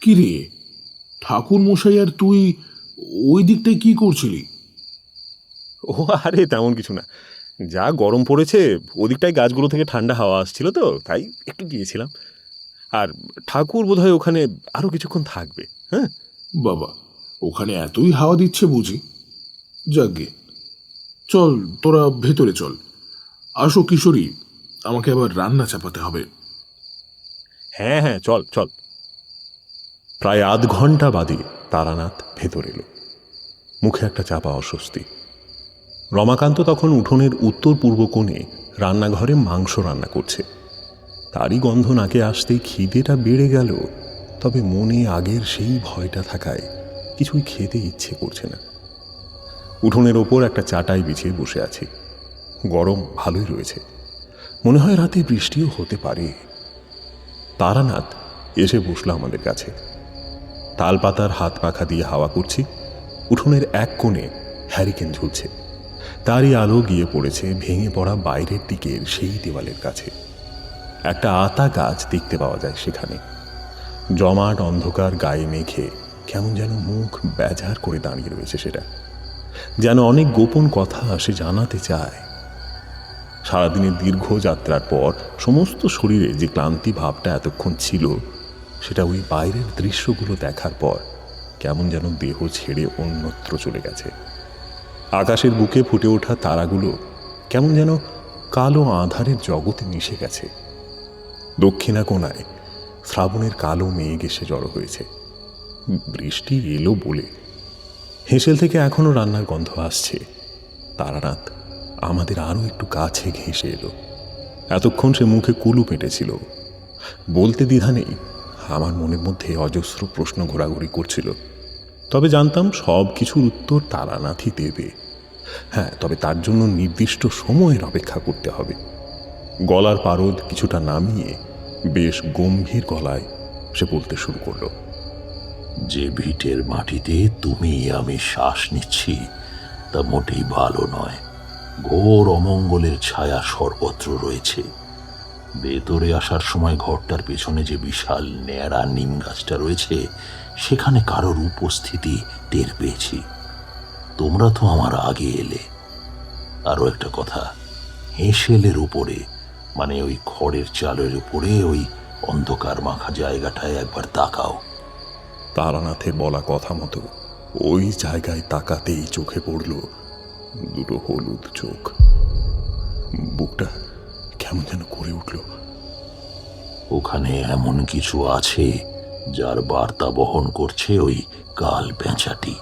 কি রে, ঠাকুর মশাই আর তুই ওই দিকটায় কি করছিলি? ও আরে তেমন কিছু না, যা গরম পড়েছে ওদিকটায় গাছগুলো থেকে ঠান্ডা হাওয়া আসছিল তো তাই একটু গিয়েছিলাম। আর ঠাকুর বোধহয় ওখানে আরো কিছুক্ষণ থাকবে। হ্যাঁ বাবা, ওখানে এতই হাওয়া দিচ্ছে বুঝি? যাকগে, চল তোরা ভেতরে চল। আসো কিশোরী, আমাকে আবার রান্না চাপাতে হবে। হ্যাঁ হ্যাঁ, চল চল। প্রায় আধ ঘন্টা বাদে তারানাথ ভেতর এলো, মুখে একটা চাপা অস্বস্তি। রমাকান্ত তখন উঠোনের উত্তর পূর্ব কোণে রান্নাঘরে মাংস রান্না করছে। তারই গন্ধ নাকে আসতেই খিদেটা বেড়ে গেল, তবে মনে আগের সেই ভয়টা থাকায় কিছুই খেতে ইচ্ছে করছে না। উঠোনের ওপর একটা চাটাই বিছিয়ে বসে আছি। গরম ভালোই রয়েছে, মনে হয় রাতে বৃষ্টিও হতে পারে। তারানাথ এসে বসলো আমাদের কাছে। তালপাতার হাত পাখা দিয়ে হাওয়া করছি। উঠোনের এক কোণে হ্যারিকেন ঝুলছে, তারই আলো গিয়ে পড়েছে ভেঙে পড়া বাইরের দিকের সেই দেওয়ালের কাছে। একটা আতা গাছ দেখতে পাওয়া যায় সেখানে। জমাট অন্ধকার গায়ে মেখে কেমন যেন মুখ বেজার করে দাঁড়িয়ে রয়েছে সেটা, যেন অনেক গোপন কথা সে জানাতে চায়। সারাদিনের দীর্ঘ যাত্রার পর সমস্ত শরীরে যে ক্লান্তি ভাবটা এতক্ষণ ছিল, সেটা ওই বাইরের দৃশ্যগুলো দেখার পর কেমন যেন দেহ ছেড়ে অন্যত্র চলে গেছে। আকাশের বুকে ফুটে ওঠা তারাগুলো কেমন যেন কালো আঁধারের জগতে মিশে গেছে। দক্ষিণা কোণায় শ্রাবণের কালো মেঘ এসে জড়ো হয়েছে। বৃষ্টি এলো বলে হেঁসেল থেকে এখনো রান্নার গন্ধ আসছে। তারানাথ আমাদের আরো একটু কাছে ঘেঁষে এলো। এতক্ষণ সে মুখে কুলু পেটেছিল। বলতে দ্বিধা নেই, আমার মনের মধ্যে অজস্র প্রশ্ন ঘোরাঘুরি করছিল। তবে জানতাম সব কিছুর উত্তর তারানাথই দেবে। হ্যাঁ, তবে তার জন্য নির্দিষ্ট সময়ের অপেক্ষা করতে হবে। গলার পারদ কিছুটা নামিয়ে বেশ গম্ভীর গলায় সে বলতে শুরু করলো, যে ভিটের মাটিতে তুমি আমি শ্বাস নিচ্ছি তা মোটেই ভালো নয়। ঘোর অমঙ্গলের ছায়া সর্বত্র রয়েছে। ভেতরে আসার সময় ঘরটার পেছনে যে বিশাল ন্যাড়া নিম গাছটা রয়েছে, সেখানে কারোর উপস্থিতি টের পেয়েছি। তোমরা তো আমার আগে এলে। আরো একটা কথা, হেঁসেলের উপরে, মানে ওই খড়ের চালের উপরে ওই অন্ধকার মাখা জায়গাটায় একবার তাকাও। তারানাথের বলা কথা মতো ওই জায়গায় তাকাতেই চোখে পড়ল দুটো হলুদ চোখ। বুকটা কেমন যেন করে উঠল। ওখানে এমন কিছু আছে যার বার্তা বহন করছে ওই কাল পেঁচাটি।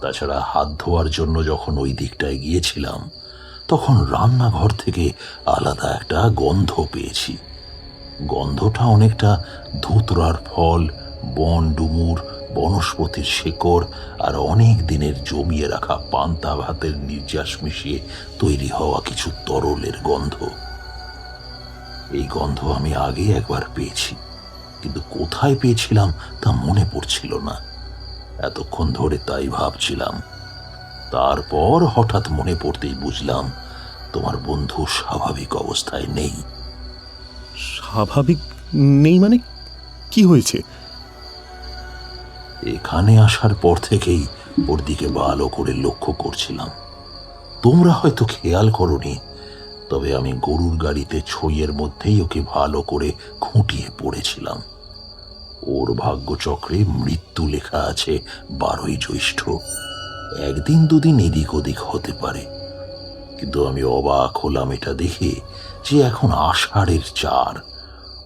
তাছাড়া হাত ধোয়ার জন্য যখন ওই দিকটায় গিয়েছিলাম, তখন রান্নাঘর থেকে আলাদা একটা গন্ধ পেয়েছি। গন্ধটা অনেকটা ধুতরার ফল, বন ডুমুর, বনস্পতির শেকড় আর অনেক দিনের জমিয়ে রাখা পান্তা ভাতের নির্যাস মিশিয়ে তৈরি হওয়া কিছু তরলের গন্ধ। এই গন্ধ আমি আগে একবার পেয়েছি, কিন্তু কোথায় পেয়েছিলাম তা মনে পড়ছিল না। এতক্ষণ ধরে তাই ভাবছিলাম। তারপর হঠাৎ মনে পড়তেই বুঝলাম তোমার বন্ধু স্বাভাবিক অবস্থায় নেই। স্বাভাবিক নেই মানে? কি হয়েছে? এখানে আসার পর থেকেই ওর দিকে ভালো করে লক্ষ্য করছিলাম। তোমরা হয়তো খেয়াল করনি, তবে আমি গরুর গাড়িতে ছইয়ের মধ্যেই ওকে ভালো করে খুঁটিয়ে পড়েছিলাম। ওর ভাগ্যচক্রে মৃত্যু লেখা আছে 12ই জ্যৈষ্ঠ। একদিন দুদিন এদিক ওদিক হতে পারে, কিন্তু আমি অবাক হলাম এটা দেখে যে এখন আষাঢ়ের 4।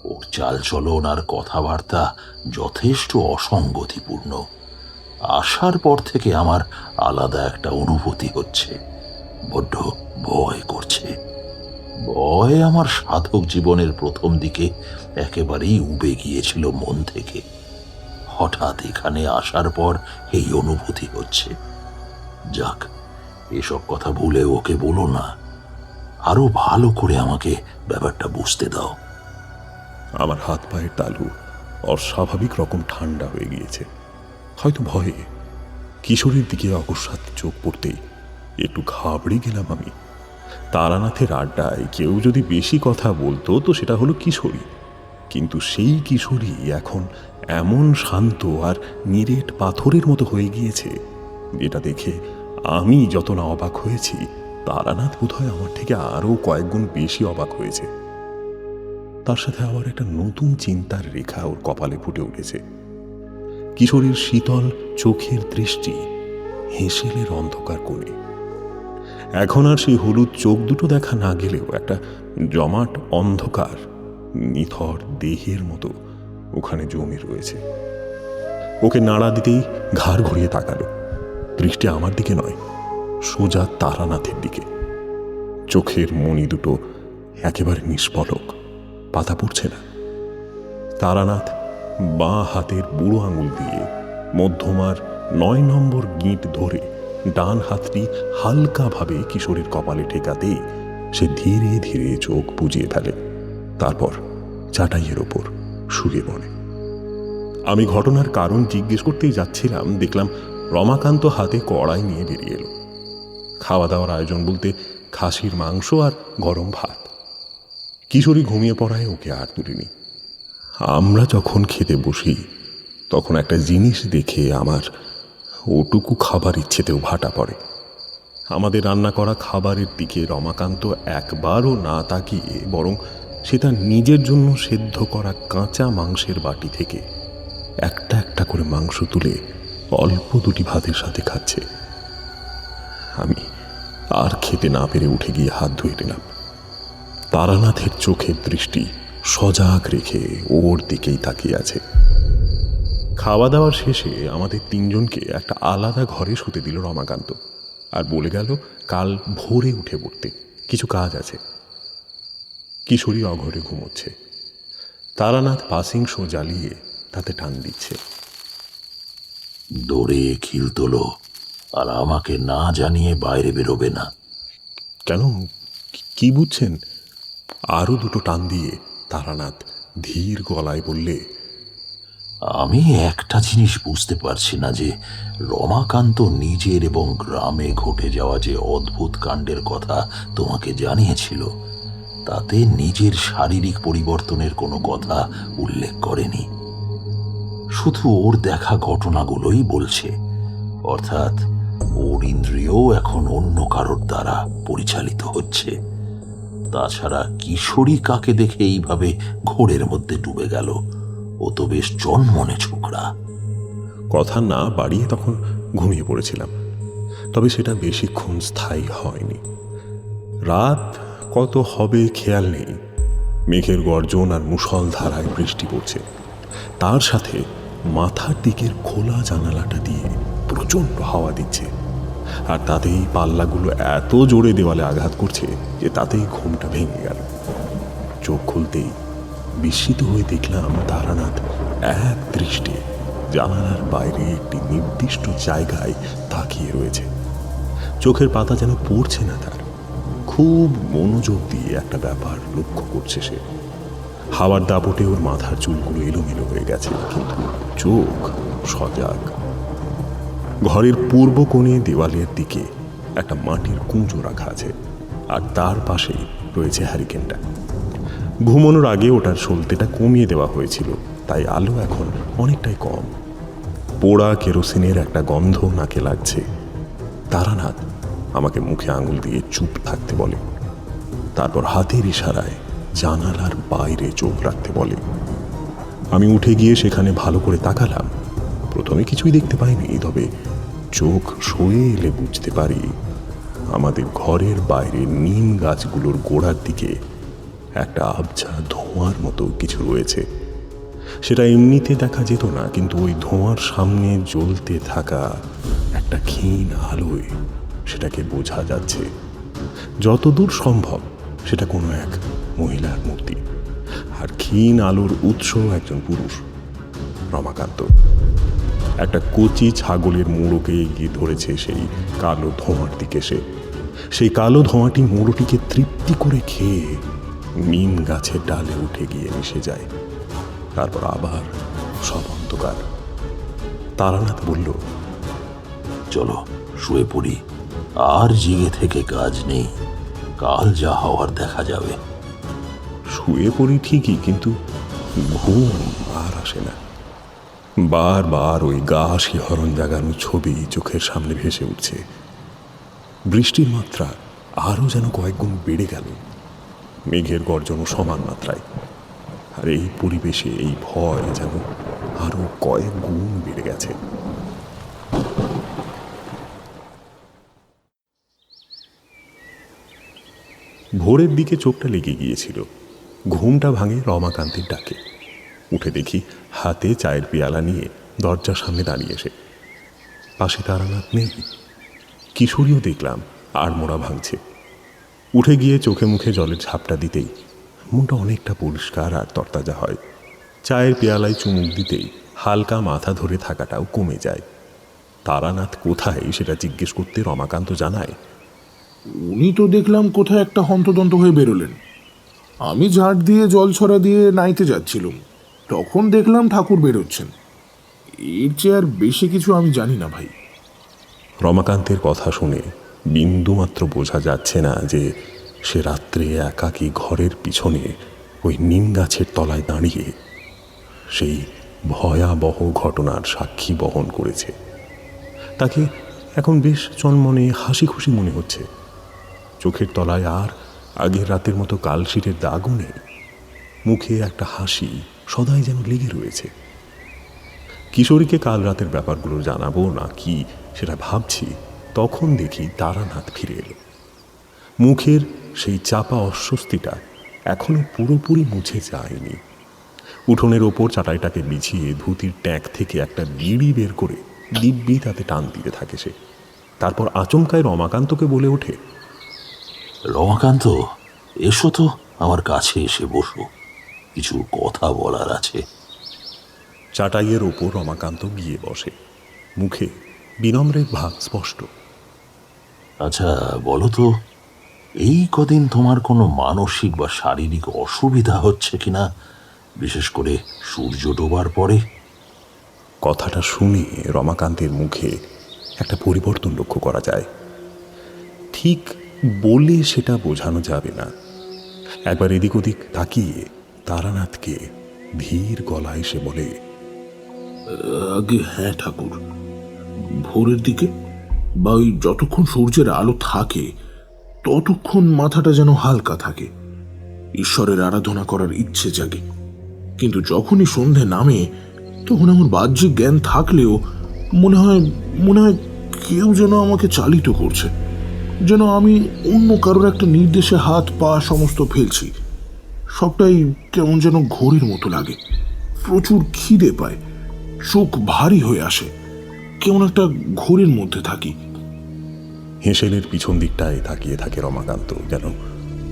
ওর চালচলন আর কথাবার্তা যথেষ্ট অসঙ্গতিপূর্ণ। আসার পর থেকে আমার আলাদা একটা অনুভূতি হচ্ছে, বড্ড ভয় করছে। ভয় আমার সাধক জীবনের প্রথম দিকে একেবারেই উবে গিয়েছিল মন থেকে। হঠাৎ এখানে আসার পর এই অনুভূতি হচ্ছে। যাক, এসব কথা ভুলে ওকে বলো না, আরো ভালো করে আমাকে ব্যাপারটা বুঝতে দাও। আমার হাত পায়ের তালু অস্বাভাবিক রকম ঠান্ডা হয়ে গিয়েছে, হয়তো ভয়ে। কিশোরীর দিকে অকস্মাৎ চোখ পড়তেই একটু ঘাবড়ে গেলাম আমি। তারানাথের আড্ডায় কেউ যদি বেশি কথা বলতো তো সেটা হলো কিশোরী, কিন্তু সেই কিশোরী এখন এমন শান্ত আর নিরেট পাথরের মতো হয়ে গিয়েছে, যেটা দেখে আমি যত না অবাক হয়েছি, তারানাথ বোধহয় আমার থেকে আরও কয়েক গুণ বেশি অবাক হয়েছে। তার সাথে আবার একটা নতুন চিন্তার রেখা ওর কপালে ফুটে উঠেছে। কিশোরীর শীতল চোখের দৃষ্টি হেঁসেলের অন্ধকার কোণে। এখন আর সেই হলুদ চোখ দুটো দেখা না গেলেও একটা জমাট অন্ধকার নিথর দেহের মতো ওখানে জমে রয়েছে। ওকে নাড়া দিতেই ঘাড় ঘুরিয়ে তাকালো। দৃষ্টি আমার দিকে নয়, সোজা তারানাথের দিকে। চোখের মণি দুটো একেবারে নিষ্পলক, পাতা পড়ছে না। তারানাথ বাঁ হাতের বুড়ো আঙুল দিয়ে মধ্যমার 9 নম্বর গিঁট ধরে ডান হাতটি হালকাভাবে কিশোরীর কপালে ঠেকাতেই সে ধীরে ধীরে চোখ বুজিয়ে ফেলে। তারপর চাটাইয়ের ওপর শুয়ে পড়ে। আমি ঘটনার কারণ জিজ্ঞেস করতেই যাচ্ছিলাম, দেখলাম রমাকান্ত হাতে কড়াই নিয়ে বেরিয়ে এলো। খাওয়া দাওয়ার আয়োজন বলতে খাসির মাংস আর গরম ভাত। কিশোরী ঘুমিয়ে পড়ায় ওকে আর তুলিনি। আমরা যখন খেতে বসি তখন একটা জিনিস দেখে আমার ওটুকু খাবার ইচ্ছেতেও ভাটা পড়ে। আমাদের রান্না করা খাবারের দিকে রমাকান্ত একবারও না তাকিয়ে বরং সে তার নিজের জন্য সেদ্ধ করা কাঁচা মাংসের বাটি থেকে একটা একটা করে মাংস তুলে অল্প দুটি ভাতের সাথে খাচ্ছে। আমি আর খেতে না পেরে উঠে গিয়ে হাত ধুয়ে নিলাম। তারানাথের চোখের দৃষ্টি সজাগ রেখে ওর দিকেই তাকিয়ে আছে। খাওয়া দাওয়ার শেষে আমাদের 3 জনকে একটা আলাদা ঘরে শুতে দিল রমাকান্ত, আর বলে গেল কাল ভোরে উঠে পড়তে, কিছু কাজ আছে। কিশোরী অঘরে ঘুমোচ্ছে। তারানাথ পাসিং শো জ্বালিয়ে তাতে টান দিচ্ছে। দৌড়ে খিল তোলো, আর আমাকে না জানিয়ে বাইরে বেরোবে না। কেন, কি বুঝছেন? আরো 2টো টান দিয়ে তারানাথ ধীর গলায় বললে, আমি একটা জিনিস বুঝতে পারছি না যে রমাকান্ত নিজের এবং গ্রামে ঘটে যাওয়া যে অদ্ভুত কাণ্ডের কথা তোমাকে জানিয়েছিল, তাতে নিজের শারীরিক পরিবর্তনের কোনো কথা উল্লেখ করেনি। শুধু ওর দেখা ঘটনাগুলোই বলছে, অর্থাৎ ওর ইন্দ্রিয় এখন অন্য কারোর দ্বারা পরিচালিত হচ্ছে। তাছাড়া কিশোরী কাকে দেখে এইভাবে ঘোরের মধ্যে ডুবে গেল, ও তো বেশ জন্মনে ছোকরা। কথা না বাড়িয়ে তখন ঘুমিয়ে পড়েছিলাম, তবে সেটা বেশিক্ষণ স্থায়ী হয়নি। রাত কত হবে খেয়াল নেই। মেঘের গর্জন আর মুষলধারায় বৃষ্টি পড়ছে। তার সাথে মাথার দিকের খোলা জানালাটা দিয়ে প্রচণ্ড হাওয়া দিচ্ছে। আর তাতেই পাল্লাগুলো এত জোরে দেওয়ালে আঘাত করছে যে তাতেই ঘুমটা ভেঙে গেল। চোখ খুলতেই বিস্মিত হয়ে দেখলাম তারানাথ এক দৃষ্টে জানালার বাইরে একটি নির্দিষ্ট জায়গায় তাকিয়ে রয়েছে। চোখের পাতা যেন পড়ছে না তার, খুব মনোযোগ দিয়ে একটা ব্যাপার লক্ষ্য করছে সে। হাওয়ার দাপটে ওর মাথার চুলগুলো এলোমেলো হয়ে গেছে, কিন্তু চোখ সজাগ। ঘরের পূর্ব কোণে দেওয়ালের দিকে একটা মাটির কুঁজো রাখা আছে, আর তার পাশেই রয়েছে হ্যারিকেনটা। ঘুমানোর আগে ওটার সলতেটা কমিয়ে দেওয়া হয়েছিল, তাই আলো এখন অনেকটাই কম। পোড়া কেরোসিনের একটা গন্ধ নাকে লাগছে। তারানাথ আমাকে মুখে আঙুল দিয়ে চুপ থাকতে বলে, তারপর হাতের ইশারায় জানালার বাইরে চোখ রাখতে বলে। আমি উঠে গিয়ে সেখানে ভালো করে তাকালাম। প্রথমে কিছুই দেখতে পাইনি, তবে চোখ সয়ে এলে বুঝতে পারি আমাদের ঘরের বাইরে নিম গাছগুলোর গোড়ার দিকে একটা আবছা ধোঁয়ার মতো কিছু রয়েছে। সেটা এমনিতে দেখা যেত না, কিন্তু ওই ধোঁয়ার সামনে জ্বলতে থাকা একটা ক্ষীণ আলোয় সেটাকে বোঝা যাচ্ছে। যতদূর সম্ভব সেটা কোনো এক মহিলার মূর্তি, আর ক্ষীণ আলোর উৎস একজন পুরুষ, রমাকান্ত। একটা কচি ছাগলের মুড়োকে এগিয়ে ধরেছে সেই কালো ধোঁয়ার দিকে। সেই কালো ধোঁয়াটি মুড়োটিকে তৃপ্তি করে খেয়ে নিম গাছের ডালে উঠে গিয়ে মিশে যায়। তারপর আবার সব অন্ধকার। তারানাথ বলল, চলো শুয়ে পড়ি, আর জেগে থেকে কাজ নেই, কাল যা হওয়ার দেখা যাবে। শুয়ে পড়ি ঠিকই, কিন্তু ঘুম আর আসে না। বারবার ওই গা শিহরণ জাগানো ছবি চোখের সামনে ভেসে উঠছে। বৃষ্টির মাত্রা আরও যেন কয়েক গুণ বেড়ে গেল, মেঘের গর্জনও সমান মাত্রায়। আর এই পরিবেশে এই ভয় যেন আরও কয়েক গুণ বেড়ে গেছে। ভোরের দিকে চোখটা লেগে গিয়েছিল। ঘুমটা ভাঙে রমাকান্তের ডাকে। উঠে দেখি হাতে চায়ের পেয়ালা নিয়ে দরজার সামনে দাঁড়িয়ে সে। পাশে তারানাথ নেই। কিশোরীও দেখলাম আড়মোড়া ভাঙছে। উঠে গিয়ে চোখে মুখে জলের ঝাপটা দিতেই মনটা অনেকটা পরিষ্কার আর তরতাজা হয়। চায়ের পেয়ালায় চুমুক দিতেই হালকা মাথা ধরে থাকাটাও কমে যায়। তারানাথ কোথায় সেটা জিজ্ঞেস করতে রমাকান্ত জানায়, উনি তো দেখলাম কোথায় একটা হন্তদন্ত হয়ে বেরোলেন। আমি ঝাঁট দিয়ে জল ছড়া দিয়ে নাইতে যাচ্ছিলাম, তখন দেখলাম ঠাকুর বেরোচ্ছেন। এর চেয়ে আর বেশি কিছু আমি জানি না ভাই। রমাকান্তের কথা শুনে বিন্দুমাত্র বোঝা যাচ্ছে না যে সে রাত্রে একাকী ঘরের পিছনে ওই নিম গাছের তলায় দাঁড়িয়ে সেই ভয়াবহ ঘটনার সাক্ষী বহন করেছে। তাকে এখন বেশ চনমনে হাসি খুশি মনে হচ্ছে। চোখের তলায় আর আগের রাতের মতো কালশিটের দাগও নেই। মুখে একটা হাসি সদাই যেন লেগে রয়েছে। কিশোরীকে কাল রাতের ব্যাপারগুলো জানাবো না কি সেটা ভাবছি, তখন দেখি তারানাথ ফিরে এলো। মুখের সেই চাপা অস্বস্তিটা এখনো পুরোপুরি মুছে যায়নি। উঠোনের ওপর চাটাইটাকে বিছিয়ে ধুতির ট্যাঁক থেকে একটা বিড়ি বের করে দিব্যি তাতে টান দিতে থাকে সে। তারপর আচমকায় রমাকান্তকে বলে ওঠে, রমাকান্ত, এসো তো আমার কাছে এসে বসো, কিছু কথা বলার আছে। চাটাইয়ের ওপর রমাকান্ত গিয়ে বসে। মুখে বিনম্রের ভাব স্পষ্ট। আচ্ছা বলো তো, এই কদিন তোমার কোনো মানসিক বা শারীরিক অসুবিধা হচ্ছে কিনা, বিশেষ করে সূর্য ডোবার পরে? কথাটা শুনে রমাকান্তের মুখে একটা পরিবর্তন লক্ষ্য করা যায়। ঠিক বলে সেটা বোঝানো যাবে না। একবার এদিক ওদিক তাকিয়ে তারানাথকে ধীর গলায় সে বলে, আগে হ্যাঁ ঠাকুর, ভোরের দিকে বা ওই যতক্ষণ সূর্যের আলো থাকে ততক্ষণ মাথাটা যেন হালকা থাকে, ঈশ্বরের আরাধনা করার ইচ্ছে জাগে। কিন্তু যখনই সন্ধে নামে তখন আমার বাহ্যিক জ্ঞান থাকলেও মনে হয় কেউ যেন আমাকে চালিত করছে, যেন আমি অন্য কারোর একটা নির্দেশে হাত পা সমস্ত ফেলছি। সবটাই কেমন যেন ঘোরের মতো লাগে। প্রচুর খিদে পায়, চোখ ভারী হয়ে আসে, কেমন একটা ঘোরের মধ্যে থাকি। হেঁসেলের পিছন দিকটায় তাকিয়ে থাকে রমাকান্ত, যেন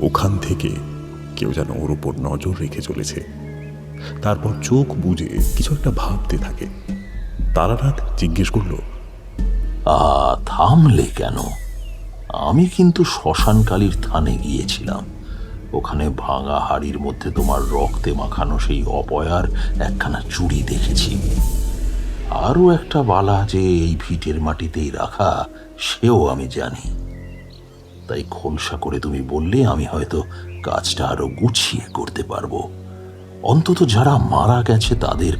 ওখান থেকে কেউ যেন ওর উপর নজর রেখে চলেছে। তারপর চোখ বুজে কিছু একটা ভাবতে থাকে। তারানাথ জিজ্ঞেস করল, থামলে কেন? আমি কিন্তু শ্মশানকালীর থানে গিয়েছিলাম। ওখানে ভাঙা হাড়ির মধ্যে তোমার রক্তে মাখানো সেই অপয়ার একখানা চুড়ি দেখেছি। আরও একটা বালা যে এই ভিটের মাটিতেই রাখা, সেও আমি জানি। তাই খোলসা করে তুমি বললে আমি হয়তো কাজটা আরো গুছিয়ে করতে পারবো। অন্তত যারা মারা গেছে তাদের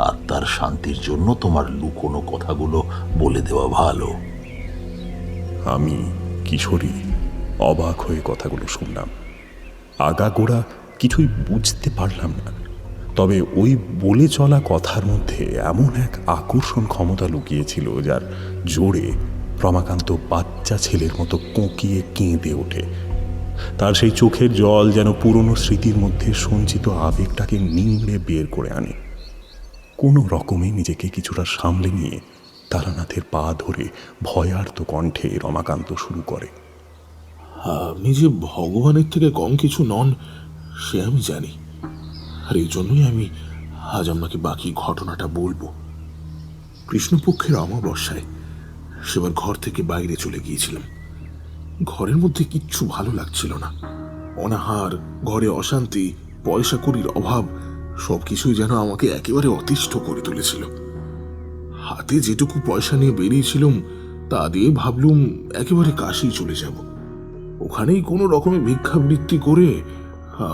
আত্মার শান্তির জন্য তোমার লুকোনো কথাগুলো বলে দেওয়া ভালো। আমি কিশোরী অবাক হয়ে কথাগুলো শুনলাম। আগাগোড়া কিছুই বুঝতে পারলাম না, তবে ওই বলে চলা কথার মধ্যে এমন এক আকর্ষণ ক্ষমতা লুকিয়েছিল যার জোরে রমাকান্ত বাচ্চা ছেলের মতো কোঁকিয়ে কেঁদে ওঠে। তার সেই চোখের জল যেন পুরনো স্মৃতির মধ্যে সঞ্চিত আবেগটাকে নিংড়ে বের করে আনে। কোনো রকমে নিজেকে কিছুটা সামলে নিয়ে তারানাথের পা ধরে ভয়ার্ত কণ্ঠে রমাকান্ত শুরু করে, আপনি যে ভগবানের থেকে কম কিছু নন সে আমি জানি, আর এই জন্যই আমি আজ আপনাকে বাকি ঘটনাটা বলবো। কৃষ্ণপক্ষের অমাবস্যায় সেবার ঘর থেকে বাইরে চলে গিয়েছিলাম। ঘরের মধ্যে কিচ্ছু ভালো লাগছিল না। অনাহার, ঘরে অশান্তি, পয়সা কড়ির অভাব সবকিছুই যেন আমাকে একেবারে অতিষ্ঠ করে তুলেছিল। হাতে যেটুকু পয়সা নিয়ে বেরিয়েছিলাম তা দিয়ে ভাবলুম একেবারে কাশি চলে যাব। ওখানেই কোনো রকমে ভিক্ষাবৃত্তি করে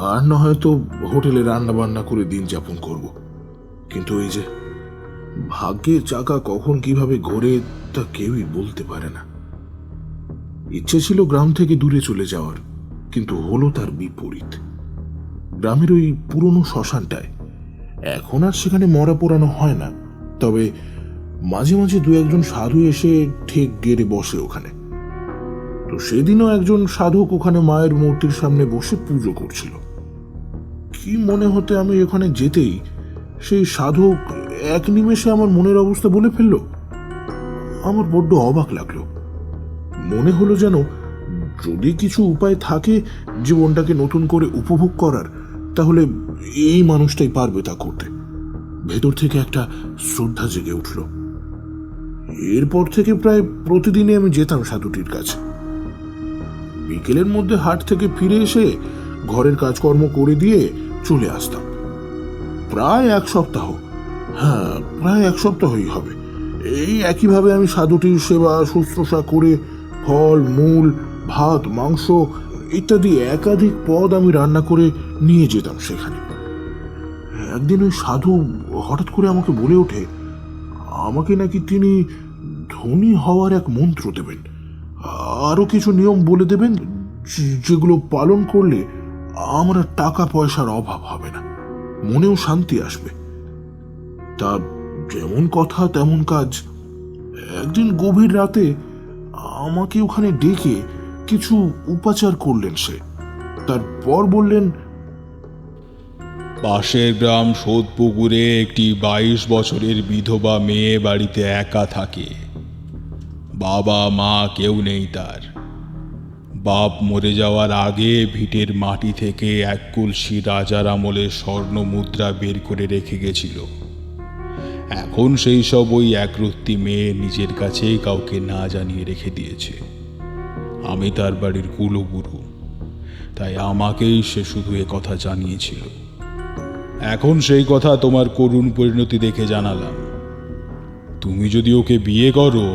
আর না হয়তো হোটেলে রান্না বান্না করে দিন যাপন করব। কিন্তু এই যে ভাগ্যের চাকা কখন কিভাবে ঘোরে তা কেউই বলতে পারে না। ইচ্ছে ছিল গ্রাম থেকে দূরে চলে যাওয়ার, কিন্তু হলো তার বিপরীত। গ্রামের ওই পুরনো শ্মশানটায় এখন আর সেখানে মরা পোড়ানো হয় না, তবে মাঝে মাঝে দু একজন সাধু এসে ঠেক গেড়ে বসে ওখানে। তো সেদিনও একজন সাধক ওখানে মায়ের মূর্তির সামনে বসে পুজো করছিল। কি মনে হতে আমি ওখানে যেতেই সেই সাধক এক নিমেষে আমার মনের অবস্থা বলে ফেলল। আমার বড্ড অবাক লাগলো। মনে হলো যেন যদি কিছু উপায় থাকে জীবনটাকে নতুন করে উপভোগ করার, তাহলে এই মানুষটাই পারবে তা করতে। ভেতর থেকে একটা শ্রদ্ধা জেগে উঠল। এরপর থেকে প্রায় প্রতিদিনই আমি যেতাম সাধুটির কাছে। বিকেলের মধ্যে হাট থেকে ফিরে এসে ঘরের কাজকর্ম করে দিয়ে চলে আসতাম। প্রায় এক সপ্তাহ, প্রায় এক সপ্তাহই হবে, এই একইভাবে আমি সাধুটির সেবা শুশ্রূষা করে ফল মূল, ভাত, মাংস ইত্যাদি একাধিক পদ আমি রান্না করে নিয়ে যেতাম সেখানে। একদিন ওই সাধু হঠাৎ করে আমাকে বলে ওঠে আমাকে নাকি তিনি ধনী হওয়ার এক মন্ত্র দেবেন, আরো কিছু নিয়ম বলে দেবেন যেগুলো পালন করলে আমার টাকা পয়সার অভাব হবে না, মনেও শান্তি আসবে। তা যেমন কথা তেমন কাজ। একদিন গভীর রাতে আমাকে ওখানে ডেকে কিছু উপাচার করলেন সে। তারপর বললেন, পাশের গ্রাম সোদপুকুরে একটি 22 বছরের বিধবা মেয়ে বাড়িতে একা থাকে। বাবা মা কেউ নেই তার। বাপ মরে যাওয়ার আগে ভিটের মাটি থেকে এক কলসি রাজার আমলের স্বর্ণ মুদ্রা বের করে রেখে গেছিল। এখন সেই সব ওই একরত্তি মেয়ে নিজের কাছেই কাউকে না জানিয়ে রেখে দিয়েছে। আমি তার বাড়ির কুলগুরু, তাই আমাকেই সে শুধু এ কথা জানিয়েছিল। এখন সেই কথা তোমার করুণ পরিণতি দেখে জানালাম। তুমি যদি ওকে বিয়ে করো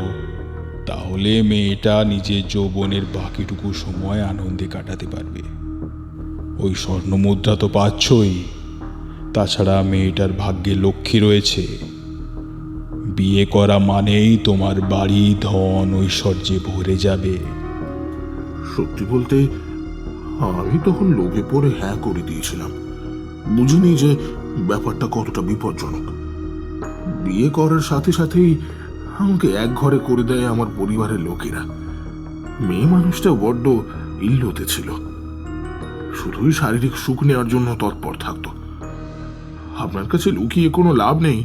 তাহলে মেয়েটা নিজের যৌবনের বাকিটুকু সময় আনন্দে কাটাতে পারবে। ওই স্বর্ণ মুদ্রা তো পাচ্ছই, তাছাড়া মেয়েটার ভাগ্যে লক্ষ্মী রয়েছে। বিয়ে করা মানেই তোমার বাড়ি ধন ঐশ্বর্যে ভরে যাবে। সত্যি বলতে আমি তখন লোভে পড়ে হ্যাঁ করে দিয়েছিলাম। বুঝিনি যে ব্যাপারটা কতটা বিপজ্জনক। বিয়ে করার সাথে সাথেই আমাকে এক ঘরে করে দেয় আমার পরিবারের লোকেরা। মেয়ে মানুষটা বড্ড ইল্লতে ছিল, শুধুই শারীরিক সুখ নেওয়ার জন্য তৎপর থাকতো। আপনার কাছে লুকিয়ে কোনো লাভ নেই,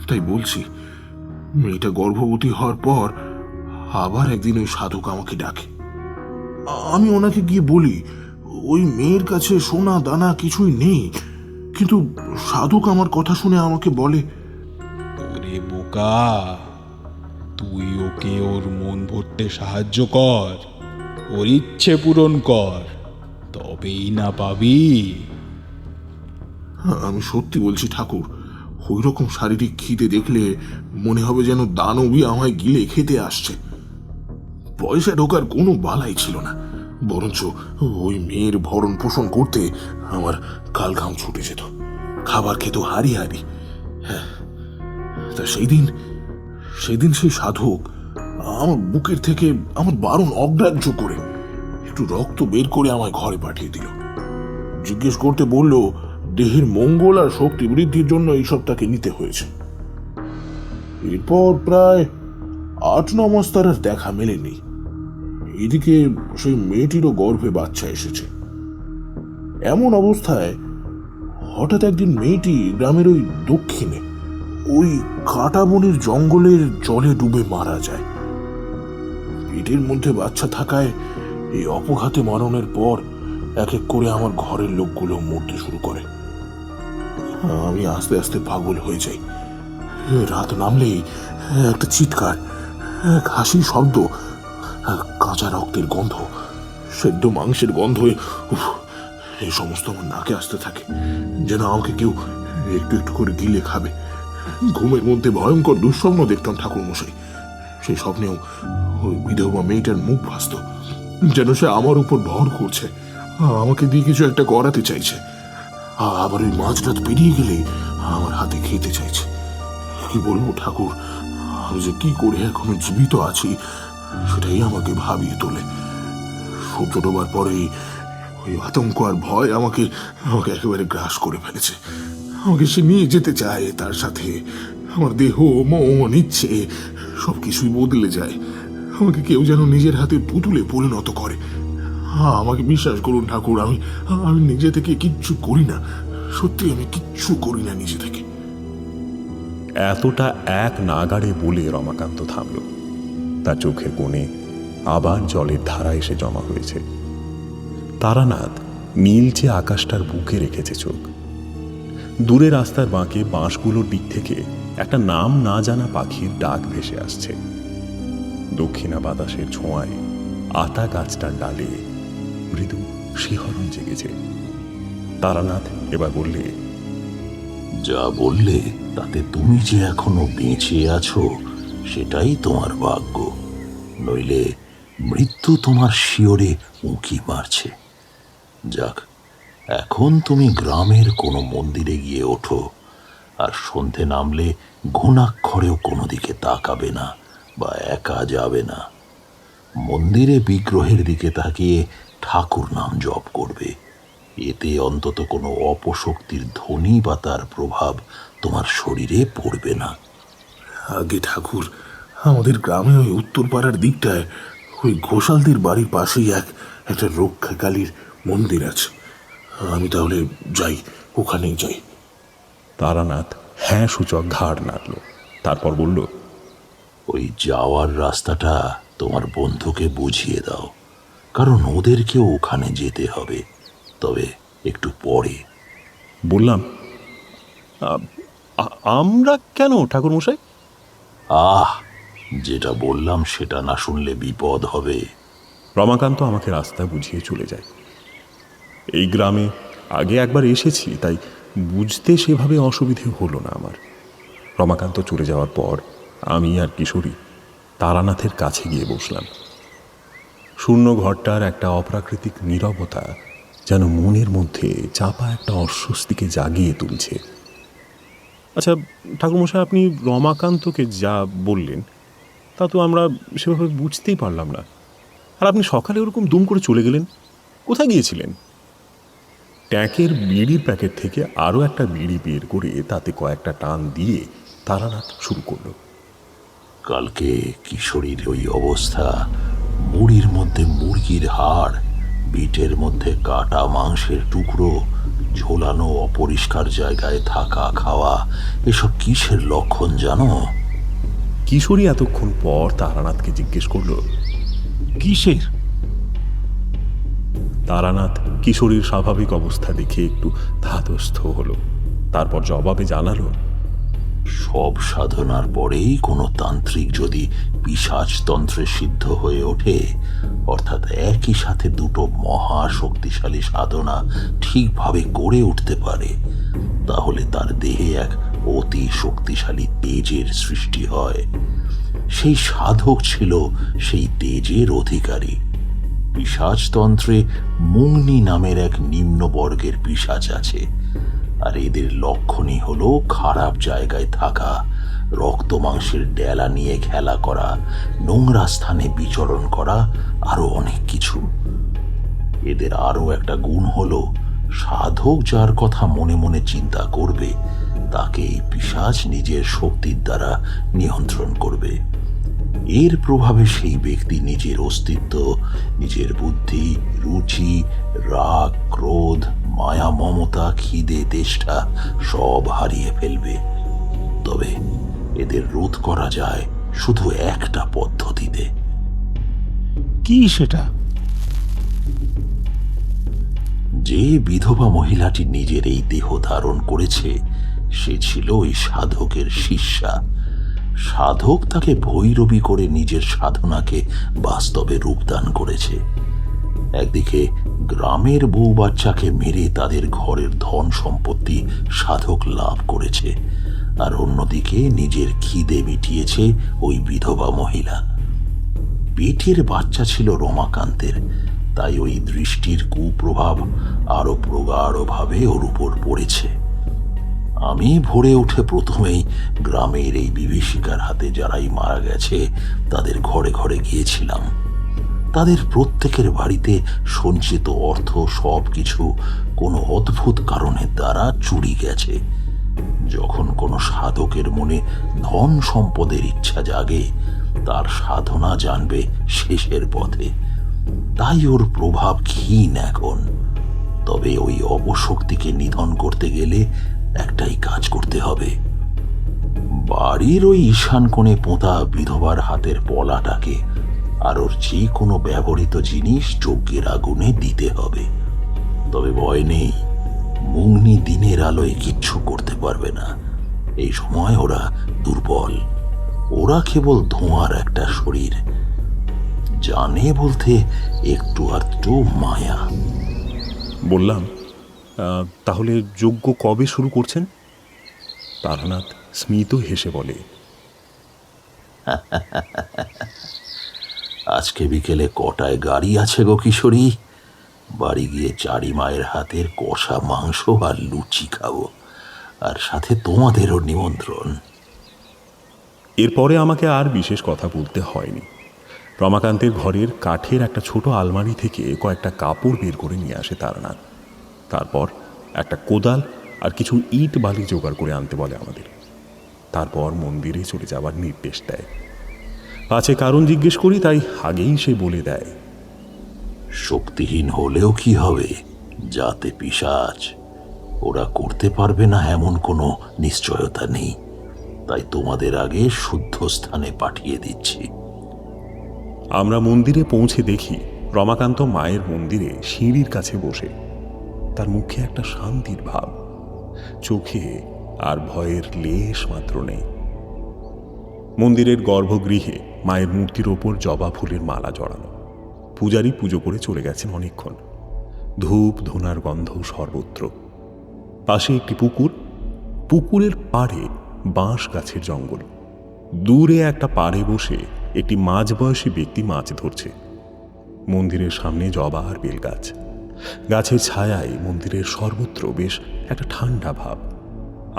তাই বলছি, মেয়েটা গর্ভবতী হওয়ার পর আবার একদিন ওই সাধক আমাকে ডাকে। আমি ওনাকে গিয়ে বলি ওই মেয়ের কাছে সোনা দানা কিছুই নেই, কিন্তু সাধক আমার কথা শুনে আমাকে বলে, ওরে বোকা, তুই ওকে ওর মন ভরতে সাহায্য কর, ওর ইচ্ছে পূরণ কর, তবেই না পাবি। আমি সত্যি বলছি ঠাকুর, ওই রকম শারীরিক খিদে দেখলে মনে হবে যেন দানবী আমায় গিলে খেতে আসছে। পয়সা ঢোকার কোনো বালাই ছিল না, বরঞ্চ ওই মেয়ের ভরণ পোষণ করতে আমার কাল ঘাম ছুটে যেত, খাবার খেত হারি হারি। হ্যাঁ, তা সেদিন সেই সাধক আমার বুকের থেকে আমার বারণ অগ্রাহ্য করে একটু রক্ত বের করে আমায় ঘরে পাঠিয়ে দিল। জিজ্ঞেস করতে বলল দেহের মঙ্গল আর শক্তি বৃদ্ধির জন্য এইসব তাকে নিতে হয়েছে। এরপর প্রায় 8-9 মাস তার আর দেখা মেলেনি। এদিকে সেই মেয়েটিরও গর্ভে বাচ্চা এসেছে। এমন অবস্থায় হঠাৎ একদিন মেয়েটি গ্রামের ওই দক্ষিণে ওই কাটাবনির জঙ্গলের জলে ডুবে মারা যায়। পেটের মধ্যে বাচ্চা থাকায় এই অপঘাতে মরণের পর এক এক করে আমার ঘরের লোকগুলো মরতে শুরু করে। আমি আস্তে আস্তে পাগল হয়ে যাই। রাত নামলেই একটা চিৎকার, এক হাসির শব্দ, কাঁচা রক্তের গন্ধ, সেদ্ধ মাংসের গন্ধ, এই সমস্ত আমার নাকে আসতে থাকে, যেন আমাকে কেউ একটু একটু করে গিলে খাবে। ঘুমের মধ্যে ভয়ঙ্কর দুঃস্বপ্ন দেখতাম ঠাকুর মশাই। সেই স্বপ্নেও ওই বিধবা মেয়েটার মুখ ভাসত, যেন সে আমার উপর ভর করছে, আমাকে দিয়ে কিছু একটা করাতে চাইছে। আবার ওই মাঝরাত পেরিয়ে গেলে আমার হাতে খেতে চাইছে। কি বলবো ঠাকুর, আমি যে কি করে এখনো জীবিত আছি সেটাই আমাকে ভাবিয়ে তোলে। সূর্য ডোবার পরেই ওই আতঙ্ক আর ভয় আমাকে একেবারে গ্রাস করে ফেলেছে। আমাকে সে নিয়ে যেতে চায় তার সাথে। আমার দেহ, মন, ইচ্ছে সবকিছুই বদলে যায়। আমাকে কেউ যেন নিজের হাতে পুতুলে পরিণত করে। আমাকে বিশ্বাস করুন ঠাকুর, আমি নিজে থেকে কিচ্ছু করি না। সত্যি আমি কিচ্ছু করি না নিজে থেকে। এতটা এক নাগাড়ে বলে রমাকান্ত থামল। তার চোখের কোণে আবার জলের ধারা এসে জমা হয়েছে। তারানাথ নীলচে আকাশটার বুকে রেখেছে চোখ। দূরে রাস্তার বাঁকে বাঁশগুলোর দিক থেকে একটা নাম না জানা পাখির ডাক ভেসে আসছে। দক্ষিণা বাতাসের ছোঁয়ায় আতা গাছটার ডালে মৃদু শিহরণ জেগেছে। তারানাথ এবার বললে, যা বললে তাতে তুমি যে এখনো বেঁচে আছো সেটাই তোমার ভাগ্য, নইলে মৃত্যু তোমার শিয়রে উঁকি মারছে। যাক, এখন তুমি গ্রামের কোনো মন্দিরে গিয়ে ওঠো, আর সন্ধে নামলে ঘুণাক্ষরেও কোনো দিকে তাকাবে না বা একা যাবে না। মন্দিরে বিগ্রহের দিকে তাকিয়ে ঠাকুর নাম জপ করবে। এতে অন্তত কোনো অপশক্তির ধ্বনি বা তার প্রভাব তোমার শরীরে পড়বে না। আগে ঠাকুর, আমাদের গ্রামে ওই উত্তর পাড়ার দিকটায় ওই ঘোষালদের বাড়ির পাশেই একটা রক্ষাকালীর মন্দির আছে। আমি তাহলে যাই, ওখানেই যাই। তারানাথ হ্যাঁ সূচক ঘাড় নাড়ল। তারপর বলল, ওই যাওয়ার রাস্তাটা তোমার বন্ধুকে বুঝিয়ে দাও, কারণ ওদেরকেও ওখানে যেতে হবে, তবে একটু পরে। বললাম, আমরা কেন ঠাকুর মশাই? যেটা বললাম সেটা না শুনলে বিপদ হবে। রমাকান্ত আমাকে রাস্তা বুঝিয়ে চলে যায়। এই গ্রামে আগে একবার এসেছি, তাই বুঝতে সেভাবে অসুবিধে হলো না আমার। রমাকান্ত চলে যাওয়ার পর আমি আর কিশোরী তারানাথের কাছে গিয়ে বসলাম। শূন্য ঘরটার একটা অপ্রাকৃতিক নীরবতা যেন মনের মধ্যে চাপা একটা অস্বস্তিকে জাগিয়ে তুলছে। আচ্ছা ঠাকুরমশাই, আপনি রমাকান্তকে যা বললেন তা তো আমরা সেভাবে বুঝতেই পারলাম না। আর আপনি সকালে ওরকম দুম করে চলে গেলেন, কোথায় গিয়েছিলেন? ট্যাঁকের বিড়ির প্যাকেট থেকে আরও একটা বিড়ি বের করে তাতে কয়েকটা টান দিয়ে তারানাথ শুরু করল। কালকে কিশোরীর ওই অবস্থা, মুড়ির মধ্যে মুরগির হাড়, বিটের মধ্যে কাটা মাংসের টুকরো, ঝোলানো অপরিষ্কার জায়গায় থাকা খাওয়া, এসব কিসের লক্ষণ জানো? কিশোরী এতক্ষণ পর তারানাথকে জিজ্ঞেস করল, কিসের? তারানাথ কিশোরীর স্বাভাবিক অবস্থা দেখে একটু ধাতস্থ হলো। তারপর জবাবে জানালো, সব সাধনার পরেই কোনো তান্ত্রিক যদি পিশাচতন্ত্রে সিদ্ধ হয়ে ওঠে, অর্থাৎ একই সাথে দুটো মহা শক্তিশালী সাধনা ঠিকভাবে করে উঠতে পারে, তাহলে তার দেহে এক অতি শক্তিশালী তেজের সৃষ্টি হয়। সেই সাধক ছিল সেই তেজের অধিকারী। পিশাচতন্ত্রে মুংনি নামের এক নিম্নবর্গের পিশাচ আছে, আর এদের লক্ষণই হলো খারাপ জায়গায় থাকা, রক্ত মাংসের ডেলা নিয়ে খেলা করা, নোংরা স্থানে বিচরণ করা, আরো অনেক কিছু। এদের আরো একটা গুণ হলো, সাধক যার কথা মনে মনে চিন্তা করবে তাকে এই পিশাচ নিজের শক্তির দ্বারা নিয়ন্ত্রণ করবে। এর প্রভাবে সেই ব্যক্তি নিজের অস্তিত্ব, নিজের বুদ্ধি, রুচি, রাগ, ক্রোধ, মায়া, মমতা, খিদে, তেষ্টা সব হারিয়ে ফেলবে। তবে এদের রোধ করা যায় শুধু একটা পদ্ধতিতে। কি সেটা? যে বিধবা মহিলাটি নিজের এই দেহ ধারণ করেছে সে ছিল ওই সাধকের শিষ্যা। সাধক তাকে ভৈরবী করে নিজের সাধনাকে বাস্তবে রূপদান করেছে। একদিকে গ্রামের বউ বাচ্চাকে মেরে তাদের ঘরের ধন সম্পত্তি সাধক লাভ করেছে, আর অন্যদিকে নিজের খিদে মিটিয়েছে ওই বিধবা মহিলা। পেটের বাচ্চা ছিল রমাকান্তের, তাই ওই দৃষ্টির কুপ্রভাব আরো প্রগাঢ়ভাবে ওর উপর পড়েছে। আমি ভোরে উঠে প্রথমেই গ্রামের এই বিভীষিকার হাতে যারাই মারা গেছে তাদের ঘরে ঘরে গিয়েছিলাম। তাদের প্রত্যেকের বাড়িতে সঞ্চিত অর্থ সবকিছু কোনো অদ্ভুত কারণের দ্বারা চুরি গেছে। যখন কোনো সাধকের মনে ধন সম্পদের ইচ্ছা জাগে, তার সাধনা জানবে শেষের পথে। তাই ওর প্রভাব ক্ষীণ এখন। তবে ওই অপশক্তিকে নিধন করতে গেলে একটাই কাজ করতে হবে। বাড়ির ওই ঈশান কোণে পোঁতা বিধবার হাতের পলাটাকে আর ওর যে কোনো ব্যবহৃত জিনিস যজ্ঞের আগুনে দিতে হবে। তবে ভয় নেই, মুংনি দিনের আলোয় কিচ্ছু করতে পারবে না। এই সময় ওরা দুর্বল, ওরা কেবল ধোঁয়ার একটা শরীর, জানে বলতে একটু আধটু মায়া। বললাম, তাহলে যজ্ঞ কবে শুরু করছেন? তারানাথ স্মিত হেসে বলে, আজকে বিকেলে কটায় গাড়ি আছে গো কিশোরী? বাড়ি গিয়ে চারি মায়ের হাতের কষা মাংস আর লুচি খাবো, আর সাথে তোমাদেরও নিমন্ত্রণ। এরপরে আমাকে আর বিশেষ কথা বলতে হয়নি। রমাকান্তের ঘরের কাঠের একটা ছোট আলমারি থেকে কয়েকটা কাপড় বের করে নিয়ে আসে তারানাথ। তারপর একটা কোদাল আর কিছু ইট বালি জোগাড় করে আনতে বলে আমাদের। তারপর মন্দিরে চলে যাবার নির্দেশ দেয়। পাছে কারণ জিজ্ঞেস করি, তাই আগেই সে বলে দেয়, শক্তিহীন হলেও কি হবে, যাতে পিশাচ, ওরা করতে পারবে না এমন কোনো নিশ্চয়তা নেই। তাই তোমাদের আগে শুদ্ধ স্থানে পাঠিয়ে দিচ্ছি। আমরা মন্দিরে পৌঁছে দেখি রমাকান্ত মায়ের মন্দিরে সিঁড়ির কাছে বসে। তার মুখে একটা শান্তির ভাব, চোখে আর ভয়ের লেশ মাত্র নেই। মন্দিরের গর্ভগৃহে মায়ের মূর্তির ওপর জবা ফুলের মালা জড়ানো। পূজারী পুজো করে চলে গেছেন অনেকক্ষণ। ধূপ ধুনার গন্ধ সর্বত্র। পাশে একটি পুকুর, পুকুরের পাড়ে বাঁশ গাছের জঙ্গল। দূরে একটা পাড়ে বসে একটি মাঝবয়সী ব্যক্তি মাছ ধরছে। মন্দিরের সামনে জবা আর বেল গাছ। গাছের ছায়ায় মন্দিরের সর্বত্র বেশ একটা ঠান্ডা ভাব।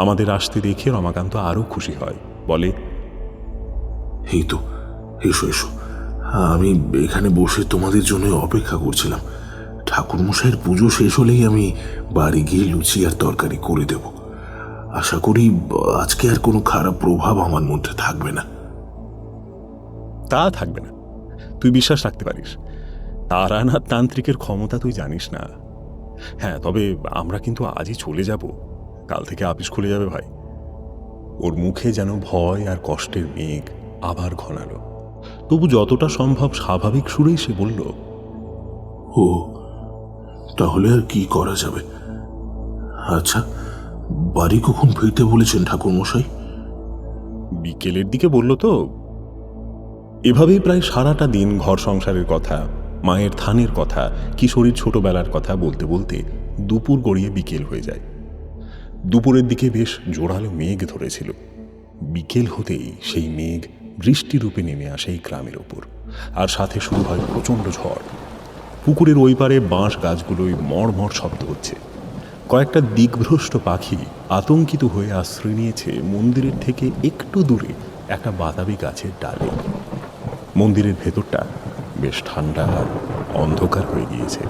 আমাদের আসতে দেখে রমাকান্ত আরো খুশি হয়, বলে, এই তো, এসো এসো। আমি এখানে বসে তোমাদের জন্য অপেক্ষা করছিলাম। ঠাকুরমশাইয়ের পুজো শেষ হলেই আমি বাড়ি গিয়ে লুচি আর তরকারি করে দেব। আশা করি আজকে আর কোনো খারাপ প্রভাব আমার মধ্যে থাকবে না। তা থাকবে না, তুই বিশ্বাস রাখতে পারিস। তারানাথ তান্ত্রিকের ক্ষমতা তুই জানিস না। হ্যাঁ, তবে আমরা কিন্তু আজই চলে যাব। কাল থেকে আপিস খুলে যাবে ভাই। ওর মুখে যেন ভয় আর কষ্টের মেঘ আবার ঘনালো। তবু যতটা সম্ভব স্বাভাবিক সুরেই সে বলল, ও, তাহলে আর কি করা যাবে? আচ্ছা, বাড়ি কখন ফিরতে বলেছেন ঠাকুরমশাই? বিকেলের দিকে বলল তো। এভাবেই প্রায় সারাটা দিন ঘর সংসারের কথা, মায়ের ধানের কথা, কিশোরীর ছোটবেলার কথা বলতে বলতে দুপুর গড়িয়ে বিকেল হয়ে যায়। দুপুরের দিকে বেশ জোরালো মেঘ ধরেছিল। বিকেল হতেই সেই মেঘ বৃষ্টিরূপে নেমে আসে এই গ্রামের ওপর, আর সাথে শুরু হয় প্রচণ্ড ঝড়। পুকুরের ওই পারে বাঁশ গাছগুলোয় মড়মড় শব্দ হচ্ছে। কয়েকটা দিকভ্রষ্ট পাখি আতঙ্কিত হয়ে আশ্রয় নিয়েছে মন্দিরের থেকে একটু দূরে একটা বাতাবি গাছের ডালে। মন্দিরের ভেতরটা বেশ ঠান্ডা আর অন্ধকার হয়ে গিয়েছে।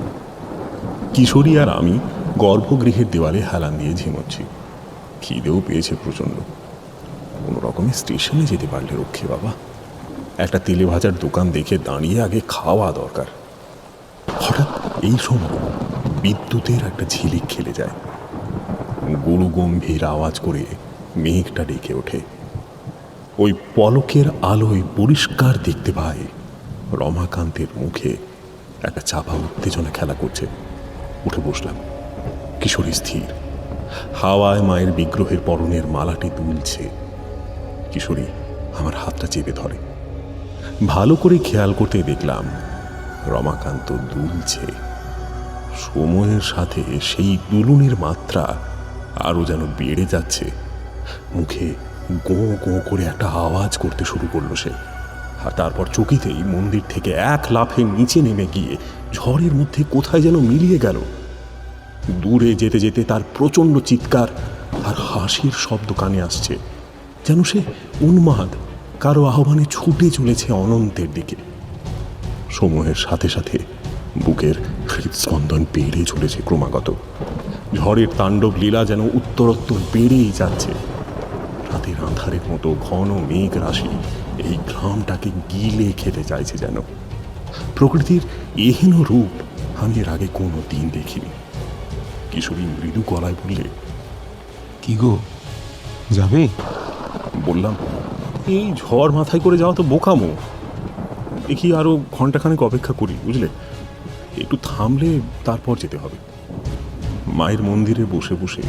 কিশোরী আর আমি গর্ভগৃহের দেওয়ালে হেলান দিয়ে ঝিমোচ্ছি। খিদেও পেয়েছে প্রচণ্ড। কোনো রকমে স্টেশনে যেতে পারলে রক্ষে বাবা। একটা তেলে ভাজার দোকান দেখে দাঁড়িয়ে আগে খাওয়া দরকার। হঠাৎ এই সময় বিদ্যুতের একটা ঝিলিক খেলে যায়। গুরু গম্ভীর আওয়াজ করে মেঘটা ডেকে ওঠে। ওই পলকের আলোয় পরিষ্কার দেখতে পায় রমাকান্তের মুখে একটা চাপা উত্তেজনা খেলা করছে। উঠে বসলাম। কিশোরী স্থির, হাওয়ায় মায়ের বিগ্রহের পরনের মালাটি দুলছে। কিশোরী আমার হাতটা চেপে ধরে। ভালো করে খেয়াল করতে দেখলাম রমাকান্ত দুলছে। সময়ের সাথে সেই দুলুনির মাত্রা আরো যেন বেড়ে যাচ্ছে। মুখে গো গো করে একটা আওয়াজ করতে শুরু করলো সে। আর তারপর চকিতেই মন্দির থেকে এক লাফে নিচে নেমে গিয়ে ঝড়ের মধ্যে কোথায় যেন মিলিয়ে গেল। দূরে যেতে যেতে তার প্রচণ্ড চিৎকার আর হাসির শব্দ কানে আসছে, যেন সে উন্মাদ কারো আহ্বানে ছুটে চলেছে অনন্তের দিকে। সময়ের সাথে সাথে বুকের হৃদস্পন্দন বেড়ে চলেছে ক্রমাগত। ঝড়ের তাণ্ডব লীলা যেন উত্তরোত্তর বেড়েই যাচ্ছে। রাতের আঁধারের মতো ঘন মেঘ রাশি এই গ্রামটাকে গিলে খেতে চাইছে যেন। প্রকৃতির এহেন রূপ আমি এর আগে কোনো দিন দেখিনি। কিশোরী মৃদু গলায় বললে, কি গো, যাবে? বললাম, এই ঝড় মাথায় করে যাওয়া তো বোকামো। দেখি আরো ঘন্টাখানেক অপেক্ষা করি, বুঝলে? একটু থামলে তারপর যেতে হবে। মায়ের মন্দিরে বসে বসে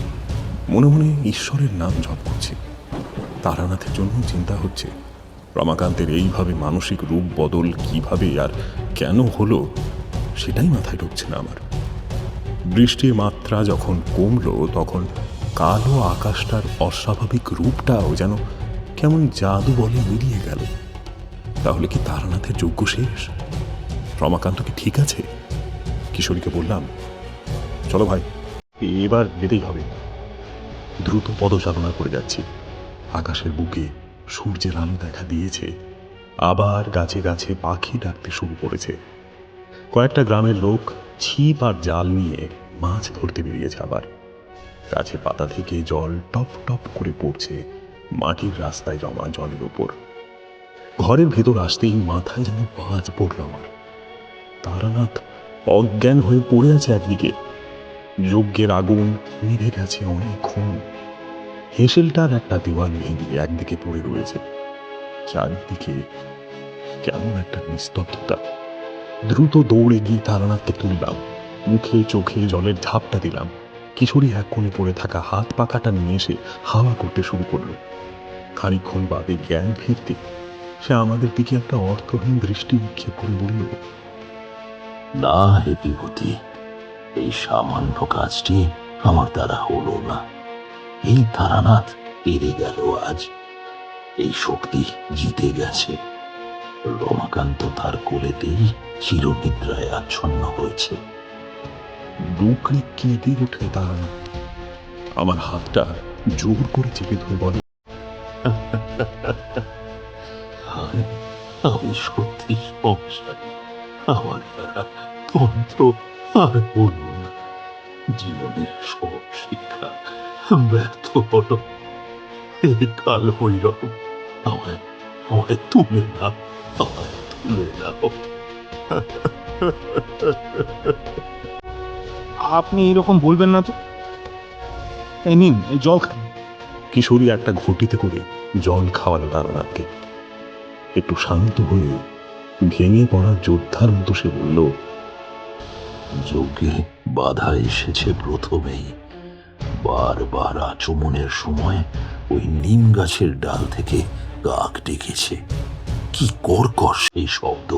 মনে মনে ঈশ্বরের নাম জপ করছি। তারানাথের জন্য চিন্তা হচ্ছে। রমাকান্তের এইভাবে মানসিক রূপ বদল কিভাবে আর কেন হলো সেটাই মাথায় ঢুকছে না আমার। বৃষ্টির মাত্রা যখন কমলো তখন কালো আকাশটার অস্বাভাবিক রূপটাও যেন কেমন জাদু বলে মিলিয়ে গেল। তাহলে কি তারানাথের যজ্ঞ শেষ? রমাকান্ত কি ঠিক আছে? কিশোরীকে বললাম, চলো ভাই, এবার যেতেই হবে। দ্রুত পদচারণা করে যাচ্ছি। আকাশের বুকে সূর্যের আলো দেখা দিয়েছে। আবার গাছে গাছে পাখি ডাকতে শুরু করেছে। কয়েকটা গ্রামের লোক ছিপ আর জাল নিয়ে মাছ ধরতে বেরিয়েছে। আবার গাছে পাতা থেকে জল টপ টপ করে পড়ছে মাটির রাস্তায় জমা জলের উপর। ঘরের ভেতর আসতেই মাথায় যেন বাজ পড়ল আমার। তারানাথ অজ্ঞান হয়ে পড়ে আছে একদিকে। যজ্ঞের আগুন নিভে গেছে অনেকক্ষণ। হেসেলটার একটা দেওয়াল ভেঙে একদিকে পড়ে রয়েছে। চারদিকে কেমন একটা নিস্তব্ধতা। দ্রুত দৌড়ে গিয়ে তারানাথকে তুললাম। মুখে চোখে জলের ঝাপটা দিলাম। কিশোরী এক কোণে পড়ে থাকা হাত পাখাটা নিয়ে এসে হাওয়া করতে শুরু করলো। খানিকক্ষণ বাদে জ্ঞান ফিরতে সে আমাদের দিকে একটা অর্থহীন দৃষ্টি নিক্ষেপ করে বলল, না হে বিভূতি, এই সামান্য কাজটি আমার দ্বারা হলো না। এই তারানাথ পেরে গেল আজ। এই শক্তি জিতে গেছে। রমাকান্ত তার কোলেতেই চিরনিদ্রায় আচ্ছন্ন হয়েছে। ডুকরে কেঁদে ওঠে তারানাথ। আমার হাতটা জোর করে চেপে ধরে বলে, আমি সত্যি সংসারী। আমার দ্বারা তন্ত্র আর হল না। জীবনের সব শিক্ষা ব্যর্থ হল। হে কাল ভৈরব, আমায় আমায় তুলে নাও, আমায় তুলে নাও। আপনি এরকম বলবেন না তো। এই নিন, এই জল খান। কিশোরী একটা ঘটিতে করে জল খাওয়ালো তারানাথকে। একটু শান্ত হয়ে ভেঙে পড়া যোদ্ধার মতো সে বলল, যজ্ঞে বাধা এসেছে প্রথমেই। বারবার আচমনের সময় ওই নিম গাছের ডাল থেকে কাক ডেকেছে। কি কর্কশ সেই শব্দ!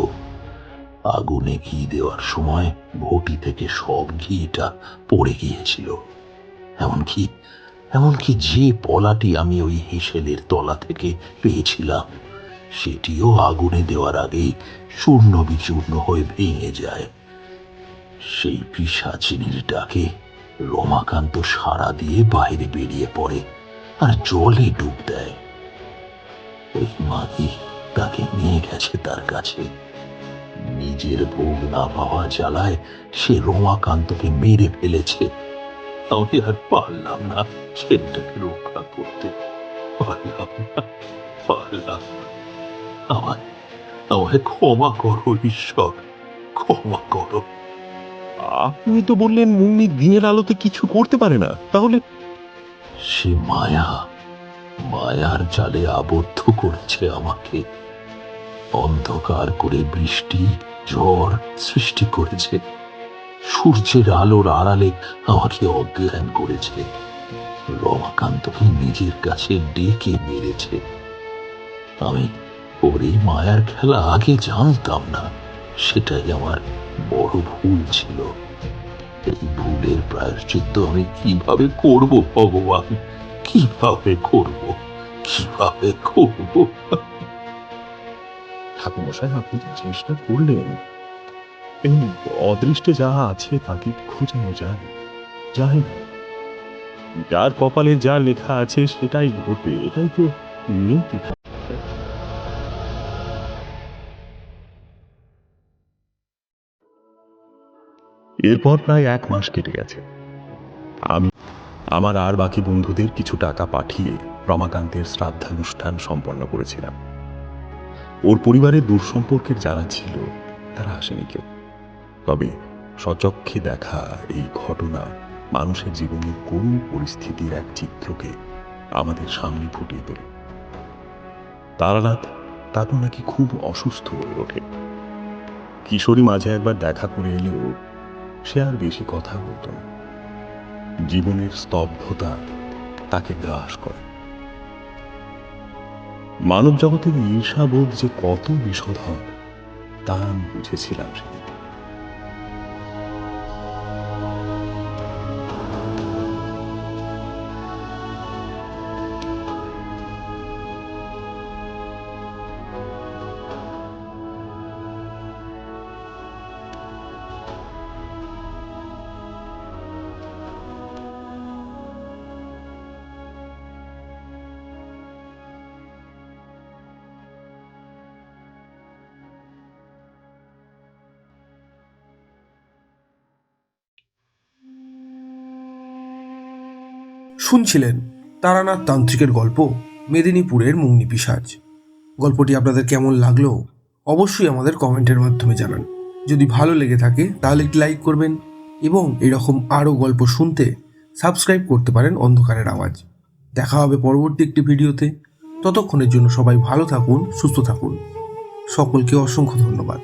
আগুনে ঘি দেওয়ার সময় ঘটি থেকে সব ঘিটা পড়ে গিয়েছিল। এমনকি এমনকি যে পলাটি আমি ওই হেসেলের তলা থেকে পেয়েছিলাম, সেটিও আগুনে দেওয়ার আগেই চূর্ণ বিচূর্ণ হয়ে ভেঙে যায়। সেই পিশাচিনীর ডাকে রমাকান্ত সাড়া দিয়ে বাইরে বেরিয়ে পড়ে আর জলে ডুব দেয়। ওই মাগি তাকে নিয়ে গেছে তার কাছে। নিজের ভোগ না পাওয়া জ্বালায় সে রমাকান্তকে মেরে ফেলেছে। আমি আর পারলাম না ছেলেটাকে রক্ষা করতে, পারলাম না। আমায় আমায় ক্ষমা করো ঈশ্বর, ক্ষমা করো। আপনি তো বললেন মুন্নি দিনের আলোতে কিছু করতে পারে না, তাহলে? সে মায়ার জালে আবদ্ধ করেছে আমাকে। অন্ধকার করে বৃষ্টি ঝড় সৃষ্টি করেছে। সূর্যের আলোর আড়ালে আমাকে অজ্ঞান করেছে। রমাকান্তকে নিজের কাছে ডেকে মেরেছে। আমি ওর এই মায়ার খেলা আগে জানতাম না। সেটাই আমার বড় ভুল ছিল। এই ভুলের প্রায়শ্চিত্ত আমি কিভাবে করব ভগবান? কিভাবে করব? ঠাকুরমশাই, আপনি তো চেষ্টা করলেন, এবং অদৃষ্টে যা আছে তাকে খোঁজানো যায় যায় না। যার কপালে যা লেখা আছে সেটাই ঘটবে, এটাই তো নিয়তি। এরপর প্রায় 1 মাস কেটে গেছে। আমি আমার আর বাকি বন্ধুদের কিছু টাকা পাঠিয়ে রমাকান্তের শ্রাদ্ধানুষ্ঠান সম্পন্ন করেছিলাম। ওর পরিবারের দূর সম্পর্কের যারা ছিল তারা আসেনি কেউ। তবে সচক্ষে দেখা এই ঘটনা মানুষের জীবনের করুণ পরিস্থিতির এক চিত্রকে আমাদের সামনে ফুটিয়ে তোলে। তারানাথ তারপর নাকি খুব অসুস্থ হয়ে ওঠে। কিশোরী মাঝে একবার দেখা করে এলেও সে আর বেশি কথা বলতো না। জীবনের স্তব্ধতা তাকে গ্রাস করে। মানব জগতের ঈর্ষাবোধ যে কত বিষধর তা আমি বুঝেছিলাম সেদিন। শুনছিলেন তারানাথ তান্ত্রিকের গল্প মেদিনীপুরের মুন্নি পিশাচ। গল্পটি আপনাদের কেমন লাগলো অবশ্যই আমাদের কমেন্টের মাধ্যমে জানান। যদি ভালো লেগে থাকে তাহলে একটি লাইক করবেন এবং এরকম আরও গল্প শুনতে সাবস্ক্রাইব করতে পারেন অন্ধকারের আওয়াজ। দেখা হবে পরবর্তী একটি ভিডিওতে। ততক্ষণের জন্য সবাই ভালো থাকুন, সুস্থ থাকুন। সকলকে অসংখ্য ধন্যবাদ।